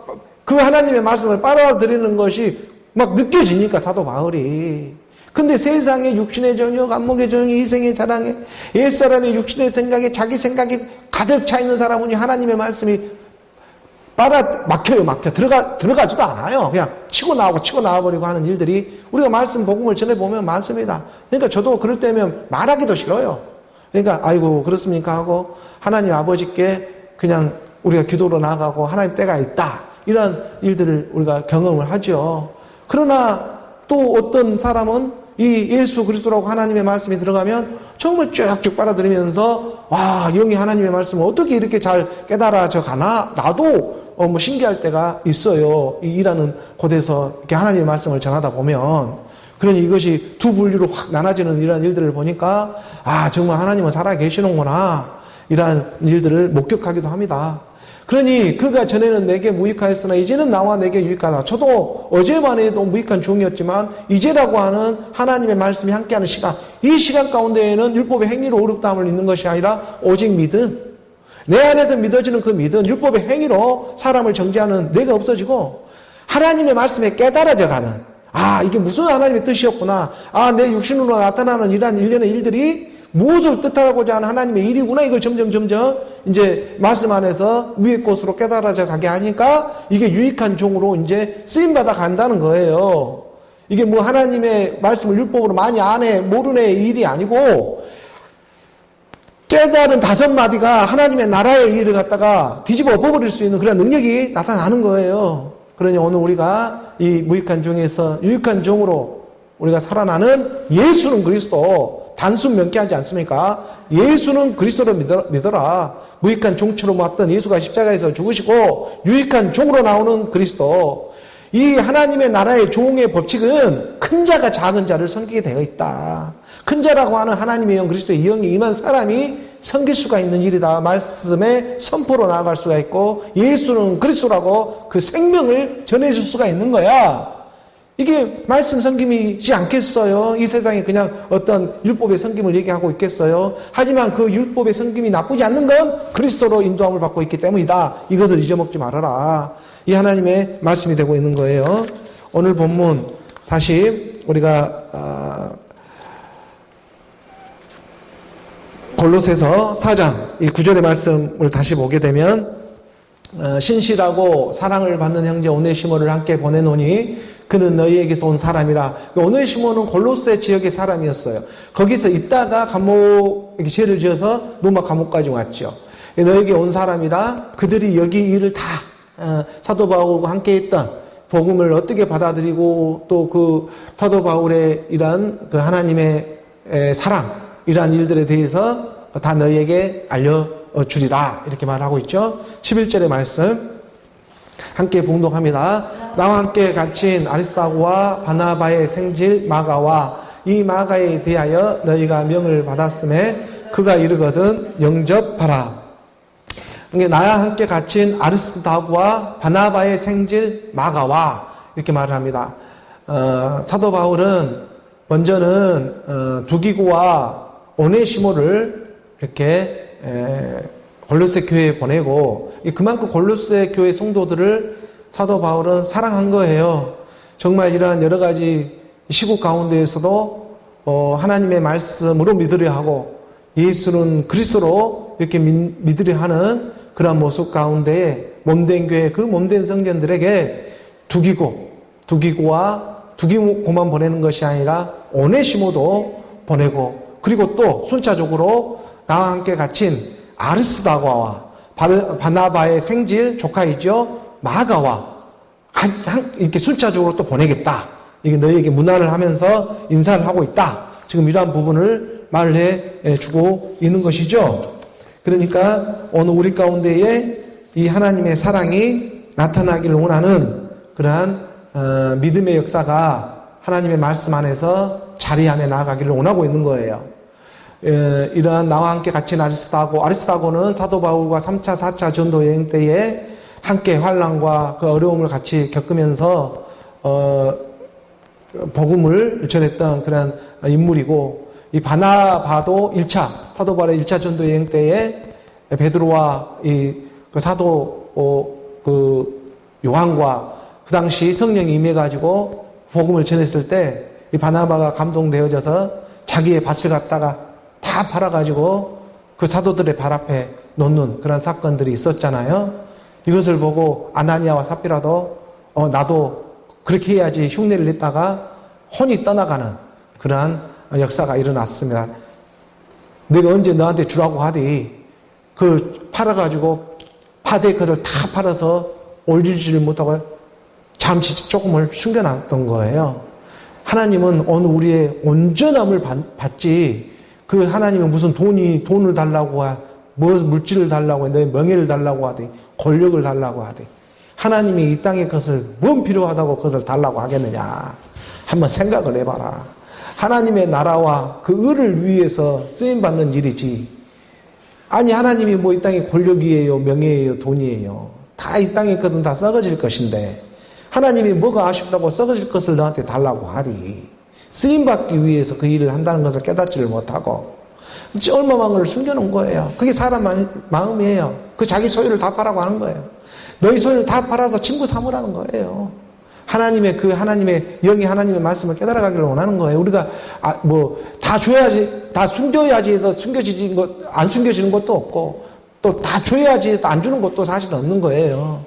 그 하나님의 말씀을 빨아들이는 것이 막 느껴지니까 사도 바울이. 근데 세상에 육신의 정욕, 안목의 정욕, 이생의 자랑에 옛사람의 육신의 생각에 자기 생각이 가득 차 있는 사람은 하나님의 말씀이 막혀. 들어가지도 않아요. 그냥 치고 나와버리고 하는 일들이 우리가 말씀, 복음을 전해보면 많습니다. 그러니까 저도 그럴 때면 말하기도 싫어요. 그러니까, 아이고, 그렇습니까? 하고, 하나님 아버지께 그냥 우리가 기도로 나아가고, 하나님 때가 있다. 이런 일들을 우리가 경험을 하죠. 그러나 또 어떤 사람은 이 예수 그리스도라고 하나님의 말씀이 들어가면 정말 쭉쭉 빨아들이면서, 와, 영이 하나님의 말씀을 어떻게 이렇게 잘 깨달아져 가나? 나도 뭐 신기할 때가 있어요. 일하는 곳에서 이렇게 하나님의 말씀을 전하다 보면. 그러니 이것이 두 분류로 확 나눠지는 이런 일들을 보니까 정말 하나님은 살아 계시는구나 이런 일들을 목격하기도 합니다. 그러니 그가 전에는 내게 무익하였으나 이제는 나와 내게 유익하다. 저도 어제만 해도 무익한 종이었지만 이제라고 하는 하나님의 말씀이 함께하는 시간, 이 시간 가운데에는 율법의 행위로 어렵다함을 잊는 것이 아니라 오직 믿음, 내 안에서 믿어지는 그 믿음, 율법의 행위로 사람을 정죄하는 내가 없어지고 하나님의 말씀에 깨달아져 가는, 이게 무슨 하나님의 뜻이었구나, 내 육신으로 나타나는 이러한 일련의 일들이 무엇을 뜻하고자 하는 하나님의 일이구나, 이걸 점점 이제 말씀 안에서 위의 곳으로 깨달아져 가게 하니까 이게 유익한 종으로 이제 쓰임받아 간다는 거예요. 이게 뭐 하나님의 말씀을 율법으로 많이 아네 모르네 일이 아니고, 깨달은 5마디가 하나님의 나라의 일을 갖다가 뒤집어 엎어버릴 수 있는 그런 능력이 나타나는 거예요. 그러니 오늘 우리가 이 무익한 종에서 유익한 종으로 우리가 살아나는 예수는 그리스도, 단순 명쾌하지 않습니까? 예수는 그리스도를 믿어라. 무익한 종처럼 왔던 예수가 십자가에서 죽으시고 유익한 종으로 나오는 그리스도. 이 하나님의 나라의 종의 법칙은 큰 자가 작은 자를 섬기게 되어 있다. 큰 자라고 하는 하나님의 영 그리스도의 영이 임한 사람이 섬길 수가 있는 일이다. 말씀의 선포로 나아갈 수가 있고 예수는 그리스도라고 그 생명을 전해줄 수가 있는 거야. 이게 말씀 섬김이지 않겠어요? 이 세상에 그냥 어떤 율법의 섬김을 얘기하고 있겠어요? 하지만 그 율법의 섬김이 나쁘지 않는 건 그리스도로 인도함을 받고 있기 때문이다. 이것을 잊어먹지 말아라. 이 하나님의 말씀이 되고 있는 거예요. 오늘 본문 다시 우리가 골로새서 4장 이 9절의 말씀을 다시 보게 되면 신실하고 사랑을 받는 형제 오네시모를 함께 보내노니 그는 너희에게서 온 사람이라. 오네시모는 골로새 지역의 사람이었어요. 거기서 있다가 감옥에 죄를 지어서 로마 감옥까지 왔죠. 너희에게 온 사람이라. 그들이 여기 일을 다 사도 바울과 함께 했던 복음을 어떻게 받아들이고 또 그 사도 바울의 이런 그 하나님의 사랑 이러한 일들에 대해서 다 너희에게 알려주리라 이렇게 말하고 있죠. 11절의 말씀 함께 봉독합니다. 나와 함께 갇힌 아리스다고와 바나바의 생질 마가와 이 마가에 대하여 너희가 명을 받았음에 그가 이르거든 영접하라. 나와 함께 갇힌 아리스다고와 바나바의 생질 마가와 이렇게 말을 합니다. 사도 바울은 먼저는 두기고와 오네시모를 이렇게 골로새 교회에 보내고 그만큼 골로새 교회 성도들을 사도 바울은 사랑한 거예요. 정말 이러한 여러 가지 시국 가운데에서도 하나님의 말씀으로 믿으려 하고 예수는 그리스도로 이렇게 믿으려 하는 그런 모습 가운데 몸된 교회 그 몸된 성전들에게 두기고만 보내는 것이 아니라 오네시모도 보내고 그리고 또 순차적으로 나와 함께 갇힌 아리스다고와 바나바의 생질 조카이죠. 마가와 이렇게 순차적으로 또 보내겠다. 이게 너희에게 문안을 하면서 인사를 하고 있다. 지금 이러한 부분을 말을 해주고 있는 것이죠. 그러니까 오늘 우리 가운데에 이 하나님의 사랑이 나타나기를 원하는 그러한 믿음의 역사가 하나님의 말씀 안에서 자리 안에 나아가기를 원하고 있는 거예요. 이러한 나와 함께 갇힌 아리스다고는 사도 바울과 3차, 4차 전도 여행 때에 함께 환난과 그 어려움을 같이 겪으면서 복음을 전했던 그런 인물이고 이 바나바도 1차 사도 바울의 1차 전도 여행 때에 베드로와 그 사도 그 요한과 그 당시 성령이 임해가지고 복음을 전했을 때 이 바나바가 감동되어져서 자기의 밭을 갖다가 다 팔아가지고 그 사도들의 발 앞에 놓는 그런 사건들이 있었잖아요. 이것을 보고 아나니아와 삽비라도 나도 그렇게 해야지 흉내를 냈다가 혼이 떠나가는 그러한 역사가 일어났습니다. 내가 언제 너한테 주라고 하디 그 팔아가지고 파대 그걸 다 팔아서 올리지를 못하고 잠시 조금을 숨겨놨던 거예요. 하나님은 오늘 우리의 온전함을 받지 그 하나님은 무슨 돈을 달라고 물질을 달라고 내 명예를 달라고 하되 권력을 달라고 하되 하나님이 이 땅의 것을 뭔 필요하다고 그것을 달라고 하겠느냐. 한번 생각을 해봐라. 하나님의 나라와 그 의를 위해서 쓰임받는 일이지. 아니 하나님이 뭐 이 땅의 권력이에요, 명예예요, 돈이에요. 다 이 땅의 것은 다 썩어질 것인데 하나님이 뭐가 아쉽다고 썩어질 것을 너한테 달라고 하리. 쓰임받기 위해서 그 일을 한다는 것을 깨닫지를 못하고 얼마만을 숨겨놓은 거예요. 그게 사람 마음이에요. 그 자기 소유를 다 팔라고 하는 거예요. 너희 소유를 다 팔아서 친구 삼으라는 거예요. 하나님의 영이 하나님의 말씀을 깨달아가기를 원하는 거예요. 우리가 다 줘야지, 다 숨겨야지 해서 안 숨겨지는 것도 없고 또 다 줘야지 해서 안 주는 것도 사실은 없는 거예요.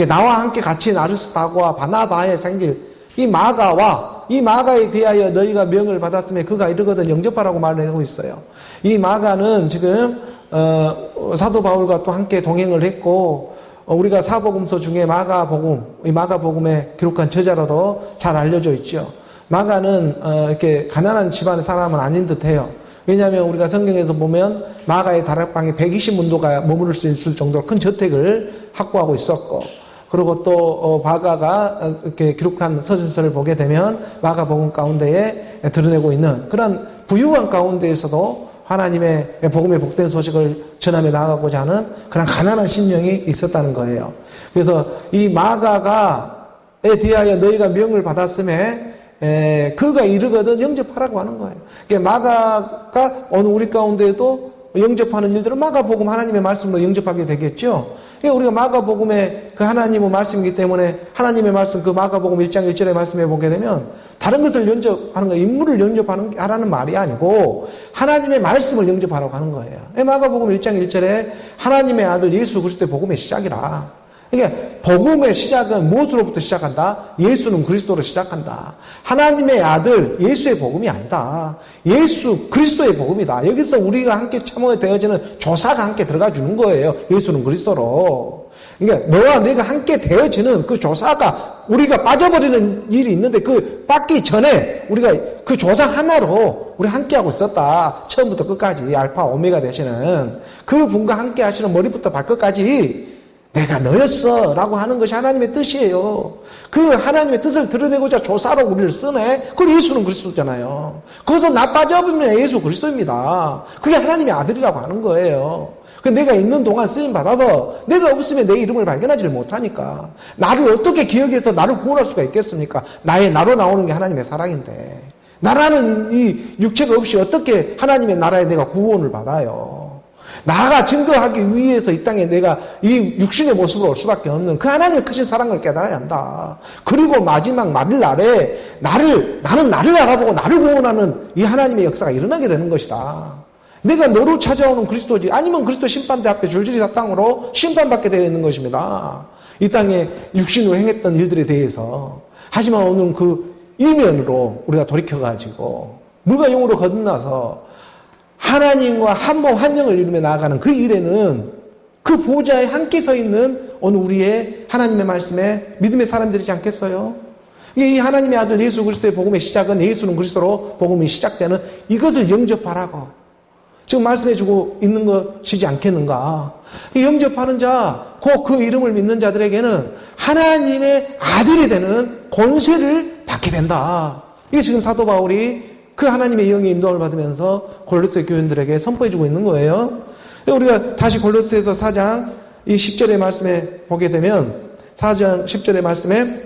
나와 함께 같이 아리스타고와 바나바의 생길, 이 마가에 대하여 너희가 명을 받았으면 그가 이르거든 영접하라고 말을 하고 있어요. 이 마가는 지금 사도 바울과 또 함께 동행을 했고 우리가 사복음서 중에 이 마가복음에 기록한 저자로도 잘 알려져 있죠. 마가는 이렇게 가난한 집안의 사람은 아닌 듯해요. 왜냐하면 우리가 성경에서 보면 마가의 다락방에 120문도가 머무를 수 있을 정도로 큰 저택을 확보하고 있었고, 그리고 또 마가가 이렇게 기록한 서신서를 보게 되면 마가복음 가운데에 드러내고 있는 그런 부유한 가운데에서도 하나님의 복음의 복된 소식을 전하며 나아가고자 하는 그런 가난한 심령이 있었다는 거예요. 그래서 이 마가에 대하여 너희가 명을 받았음에 그가 이르거든 영접하라고 하는 거예요. 그러니까 마가가 오늘 우리 가운데에도 영접하는 일들은 마가복음 하나님의 말씀으로 영접하게 되겠죠. 그러니까 우리가 마가복음의 그 하나님의 말씀이기 때문에 하나님의 말씀 그 마가복음 1장 1절의 말씀에 보게 되면 다른 것을 영접하는 거, 인물을 영접하라는 말이 아니고 하나님의 말씀을 영접하라고 하는 거예요. 마가복음 1장 1절에 하나님의 아들 예수 그리스도의 복음의 시작이라. 그러니까 복음의 시작은 무엇으로부터 시작한다? 예수는 그리스도로 시작한다. 하나님의 아들 예수의 복음이 아니다. 예수 그리스도의 복음이다. 여기서 우리가 함께 참여가 되어지는 조사가 함께 들어가 주는 거예요. 예수는 그리스도로. 그러니까 너와 내가 함께 되어지는 그 조사가 우리가 빠져버리는 일이 있는데 그 빠기 전에 우리가 그 조사 하나로 우리 함께하고 있었다. 처음부터 끝까지 알파 오메가 되시는 그 분과 함께 하시는 머리부터 발끝까지 내가 너였어 라고 하는 것이 하나님의 뜻이에요. 그 하나님의 뜻을 드러내고자 조사로 우리를 쓰네. 그걸 예수는 그리스도잖아요. 거기서 나 빠져버리면 예수 그리스도입니다. 그게 하나님의 아들이라고 하는 거예요. 내가 있는 동안 쓰임받아서 내가 없으면 내 이름을 발견하지를 못하니까 나를 어떻게 기억해서 나를 구원할 수가 있겠습니까? 나로 나오는 게 하나님의 사랑인데 나라는 이 육체가 없이 어떻게 하나님의 나라에 내가 구원을 받아요? 나가 증거하기 위해서 이 땅에 내가 이 육신의 모습으로 올 수밖에 없는 그 하나님의 크신 사랑을 깨달아야 한다. 그리고 마지막 말일날에 나는 나를 알아보고 나를 구원하는 이 하나님의 역사가 일어나게 되는 것이다. 내가 너로 찾아오는 그리스도지 아니면 그리스도 심판대 앞에 줄줄이 다 땅으로 심판받게 되어 있는 것입니다. 이 땅에 육신으로 행했던 일들에 대해서. 하지만 오늘 그 이면으로 우리가 돌이켜가지고 물과 영으로 거듭나서 하나님과 한몸 한영을 이루며 나아가는 그 일에는 그 보좌에 함께 서 있는 오늘 우리의 하나님의 말씀에 믿음의 사람들이지 않겠어요? 이 하나님의 아들 예수 그리스도의 복음의 시작은 예수는 그리스도로 복음이 시작되는 이것을 영접하라고 지금 말씀해주고 있는 것이지 않겠는가? 영접하는 자, 그 이름을 믿는 자들에게는 하나님의 아들이 되는 권세를 받게 된다. 이게 지금 사도 바울이 그 하나님의 영의 인도를 받으면서 골로새 교인들에게 선포해주고 있는 거예요. 우리가 다시 골로새서 4장 이 10절의 말씀에 보게 되면 4장 10절의 말씀에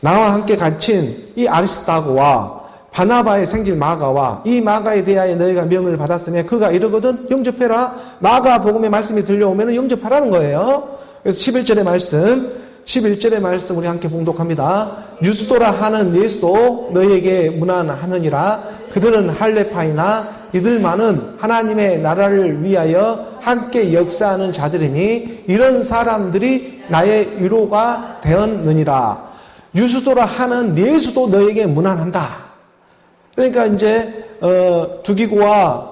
나와 함께 갇힌 이 아리스타고와 바나바의 생질 마가와 이 마가에 대하여 너희가 명을 받았으며 그가 이르거든 영접해라. 마가 복음의 말씀이 들려오면 영접하라는 거예요. 그래서 11절의 말씀 우리 함께 봉독합니다. 유스도라 하는 예수도 너희에게 문안하느니라. 그들은 할레파이나 이들만은 하나님의 나라를 위하여 함께 역사하는 자들이니 이런 사람들이 나의 위로가 되었느니라. 유스도라 하는 예수도 너희에게 문안한다. 그러니까 이제 두기고와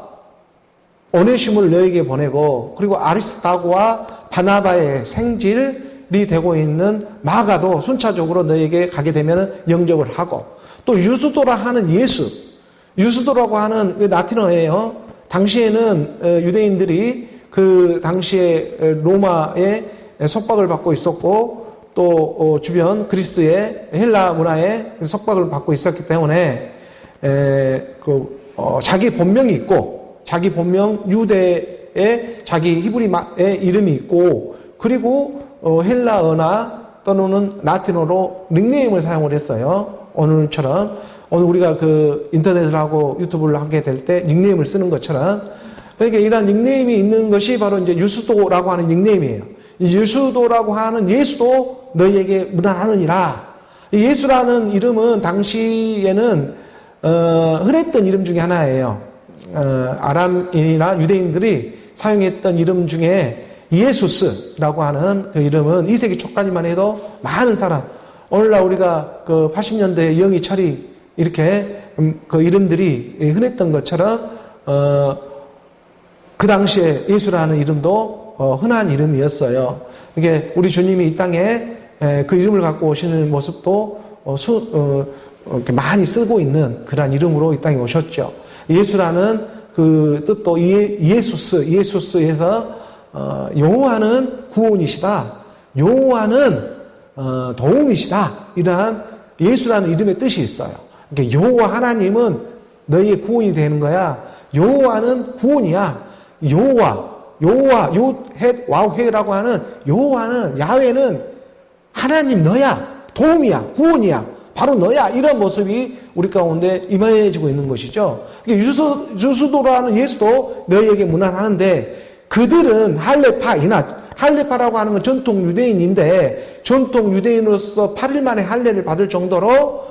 오네시모를 너희에게 보내고 그리고 아리스타고와 바나바의 생질이 되고 있는 마가도 순차적으로 너희에게 가게 되면 영접을 하고 또 유스도라 하는 유스도라고 하는 그 라틴어예요. 당시에는 유대인들이 그 당시에 로마에 속박을 받고 있었고 또 주변 그리스의 헬라 문화에 속박을 받고 있었기 때문에 자기 본명이 있고 자기 본명 유대의 자기 히브리의 이름이 있고 그리고 헬라어나 또는 라틴어로 닉네임을 사용을 했어요. 오늘처럼 오늘 우리가 그 인터넷을 하고 유튜브를 하게 될 때 닉네임을 쓰는 것처럼 그러니까 이런 닉네임이 있는 것이 바로 이제 유수도라고 하는 닉네임이에요. 이 유수도라고 하는 예수도 너희에게 무난하느니라. 예수라는 이름은 당시에는 흔했던 이름 중에 하나예요. 아람인이나 유대인들이 사용했던 이름 중에 예수스라고 하는 그 이름은 2세기 초까지만 해도 많은 사람, 오늘날 우리가 그 80년대 영희 철이 이렇게 그 이름들이 흔했던 것처럼 그 당시에 예수라는 이름도 흔한 이름이었어요. 이게 우리 주님이 이 땅에 그 이름을 갖고 오시는 모습도 이렇게 많이 쓰고 있는 그런 이름으로 이 땅에 오셨죠. 예수라는 그 뜻도 예수스에서 여호와는 구원이시다. 여호와는 도움이시다. 이러한 예수라는 이름의 뜻이 있어요. 그러니까 여호와 하나님은 너희의 구원이 되는 거야. 여호와는 구원이야. 여호와 요헷 와우헤라고 하는 여호와는 여호와는 하나님 너야. 도움이야. 구원이야. 바로 너야. 이런 모습이 우리 가운데 임해지고 있는 것이죠. 유수도라는 예수도 너희에게 무난하는데 그들은 할례파라고 하는 건 전통 유대인인데 전통 유대인으로서 8일 만에 할례를 받을 정도로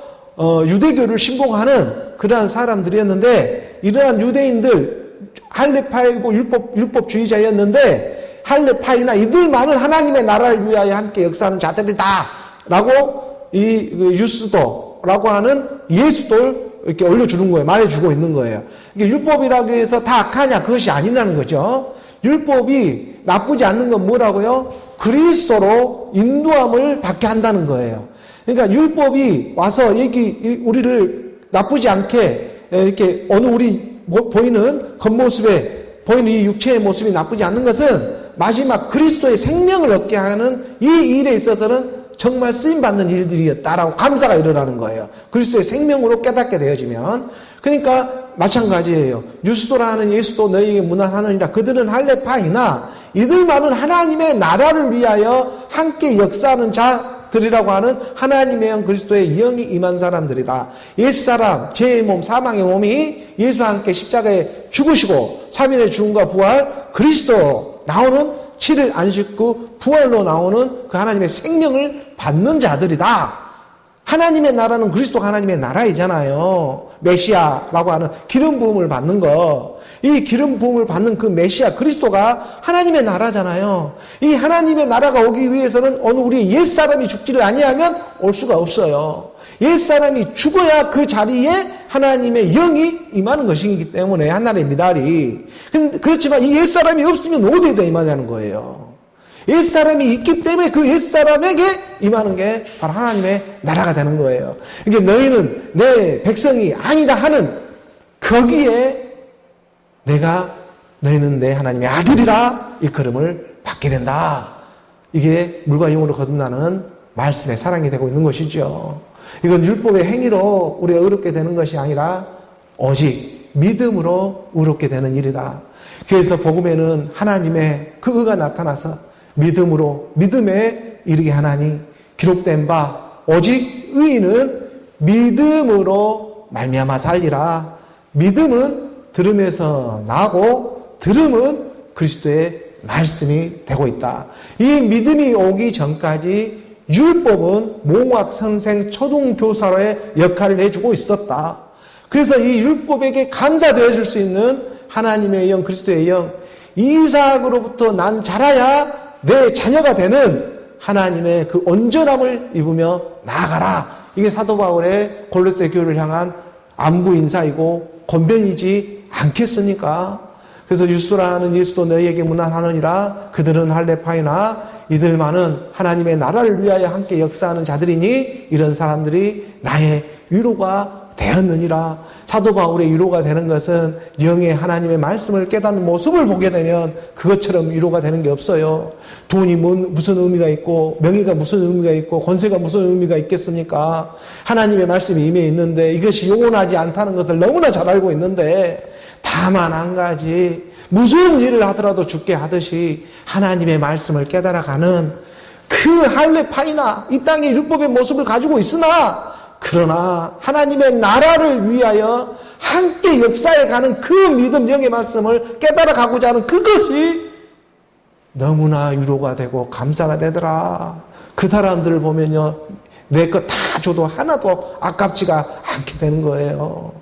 유대교를 신봉하는 그러한 사람들이었는데 이러한 유대인들 할례파이고 율법주의자였는데 할례파이나 이들만은 하나님의 나라를 위하여 함께 역사하는 자들이다 라고 이 유수도라고 하는 예수도를 이렇게 올려주는 거예요. 말해주고 있는 거예요. 이게 율법이라고 해서 다 악하냐 그것이 아니라는 거죠. 율법이 나쁘지 않는 건 뭐라고요? 그리스도로 인도함을 받게 한다는 거예요. 그러니까 율법이 와서 우리를 나쁘지 않게 이렇게 우리 보이는 겉모습에 보이는 이 육체의 모습이 나쁘지 않는 것은 마지막 그리스도의 생명을 얻게 하는 이 일에 있어서는 정말 쓰임받는 일들이었다라고 감사가 일어나는 거예요. 그리스도의 생명으로 깨닫게 되어지면. 그러니까 마찬가지예요. 유수도라는 예수도 너희에게 무난하느니라. 그들은 할례파이나 이들만은 하나님의 나라를 위하여 함께 역사하는 자들이라고 하는 하나님의 영 그리스도의 영이 임한 사람들이다. 옛사람, 죄의 몸, 사망의 몸이 예수와 함께 십자가에 죽으시고 3일의 죽음과 부활, 그리스도 나오는 7일 안식구 부활로 나오는 그 하나님의 생명을 받는 자들이다. 하나님의 나라는 그리스도가 하나님의 나라이잖아요. 메시아라고 하는 기름 부음을 받는 거. 이 기름 부음을 받는 그 메시아 그리스도가 하나님의 나라잖아요. 이 하나님의 나라가 오기 위해서는 어느 우리 옛사람이 죽지를 아니하면 올 수가 없어요. 옛사람이 죽어야 그 자리에 하나님의 영이 임하는 것이기 때문에 하나님의 미달이. 그렇지만 이 옛사람이 없으면 어디에다 임하냐는 거예요. 옛사람이 있기 때문에 그 옛사람에게 임하는 게 바로 하나님의 나라가 되는 거예요. 그러니까 너희는 내 백성이 아니다 하는 거기에 너희는 내 하나님의 아들이라 일컬음을 받게 된다. 이게 물과 영으로 거듭나는 말씀의 사랑이 되고 있는 것이죠. 이건 율법의 행위로 우리가 의롭게 되는 것이 아니라 오직 믿음으로 의롭게 되는 일이다. 그래서 복음에는 하나님의 그 의가 나타나서 믿음에 이르게 하나니 기록된 바 오직 의인은 믿음으로 말미암아 살리라. 믿음은 들음에서 나고 들음은 그리스도의 말씀이 되고 있다. 이 믿음이 오기 전까지 율법은 몽학 선생 초등교사로의 역할을 해주고 있었다. 그래서 이 율법에게 감사되어 줄 수 있는 하나님의 영, 그리스도의 영, 이삭으로부터 난 자라야 내 자녀가 되는 하나님의 그 온전함을 입으며 나아가라. 이게 사도 바울의 골로새 교회를 향한 안부 인사이고 권변이지 않겠습니까? 그래서 유수라는 예수도 너희에게 무난하느니라. 그들은 할례파이나 이들만은 하나님의 나라를 위하여 함께 역사하는 자들이니 이런 사람들이 나의 위로가 되었느니라. 사도 바울의 위로가 되는 것은 영의 하나님의 말씀을 깨닫는 모습을 보게 되면 그것처럼 위로가 되는 게 없어요. 돈이 무슨 의미가 있고 명예가 무슨 의미가 있고 권세가 무슨 의미가 있겠습니까? 하나님의 말씀이 임해 있는데 이것이 영원하지 않다는 것을 너무나 잘 알고 있는데 다만 한 가지 무슨 일을 하더라도 죽게 하듯이 하나님의 말씀을 깨달아가는 그 할례파이나 이 땅의 율법의 모습을 가지고 있으나 그러나 하나님의 나라를 위하여 함께 역사해가는 그 믿음 영의 말씀을 깨달아가고자 하는 그것이 너무나 위로가 되고 감사가 되더라. 그 사람들을 보면요, 내 것 다 줘도 하나도 아깝지가 않게 되는 거예요.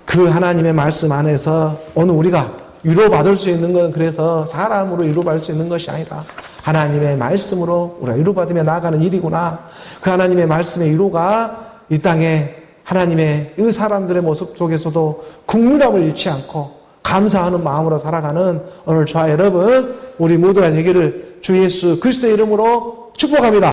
그 하나님의 말씀 안에서 오늘 우리가 위로받을 수 있는 건 그래서 사람으로 위로받을 수 있는 것이 아니라 하나님의 말씀으로 우리가 위로받으며 나아가는 일이구나. 그 하나님의 말씀의 위로가 이 땅에 하나님의 이 사람들의 모습 속에서도 국률함을 잃지 않고 감사하는 마음으로 살아가는 오늘 저와 여러분 우리 모두가 되기를 주 예수 그리스도의 이름으로 축복합니다.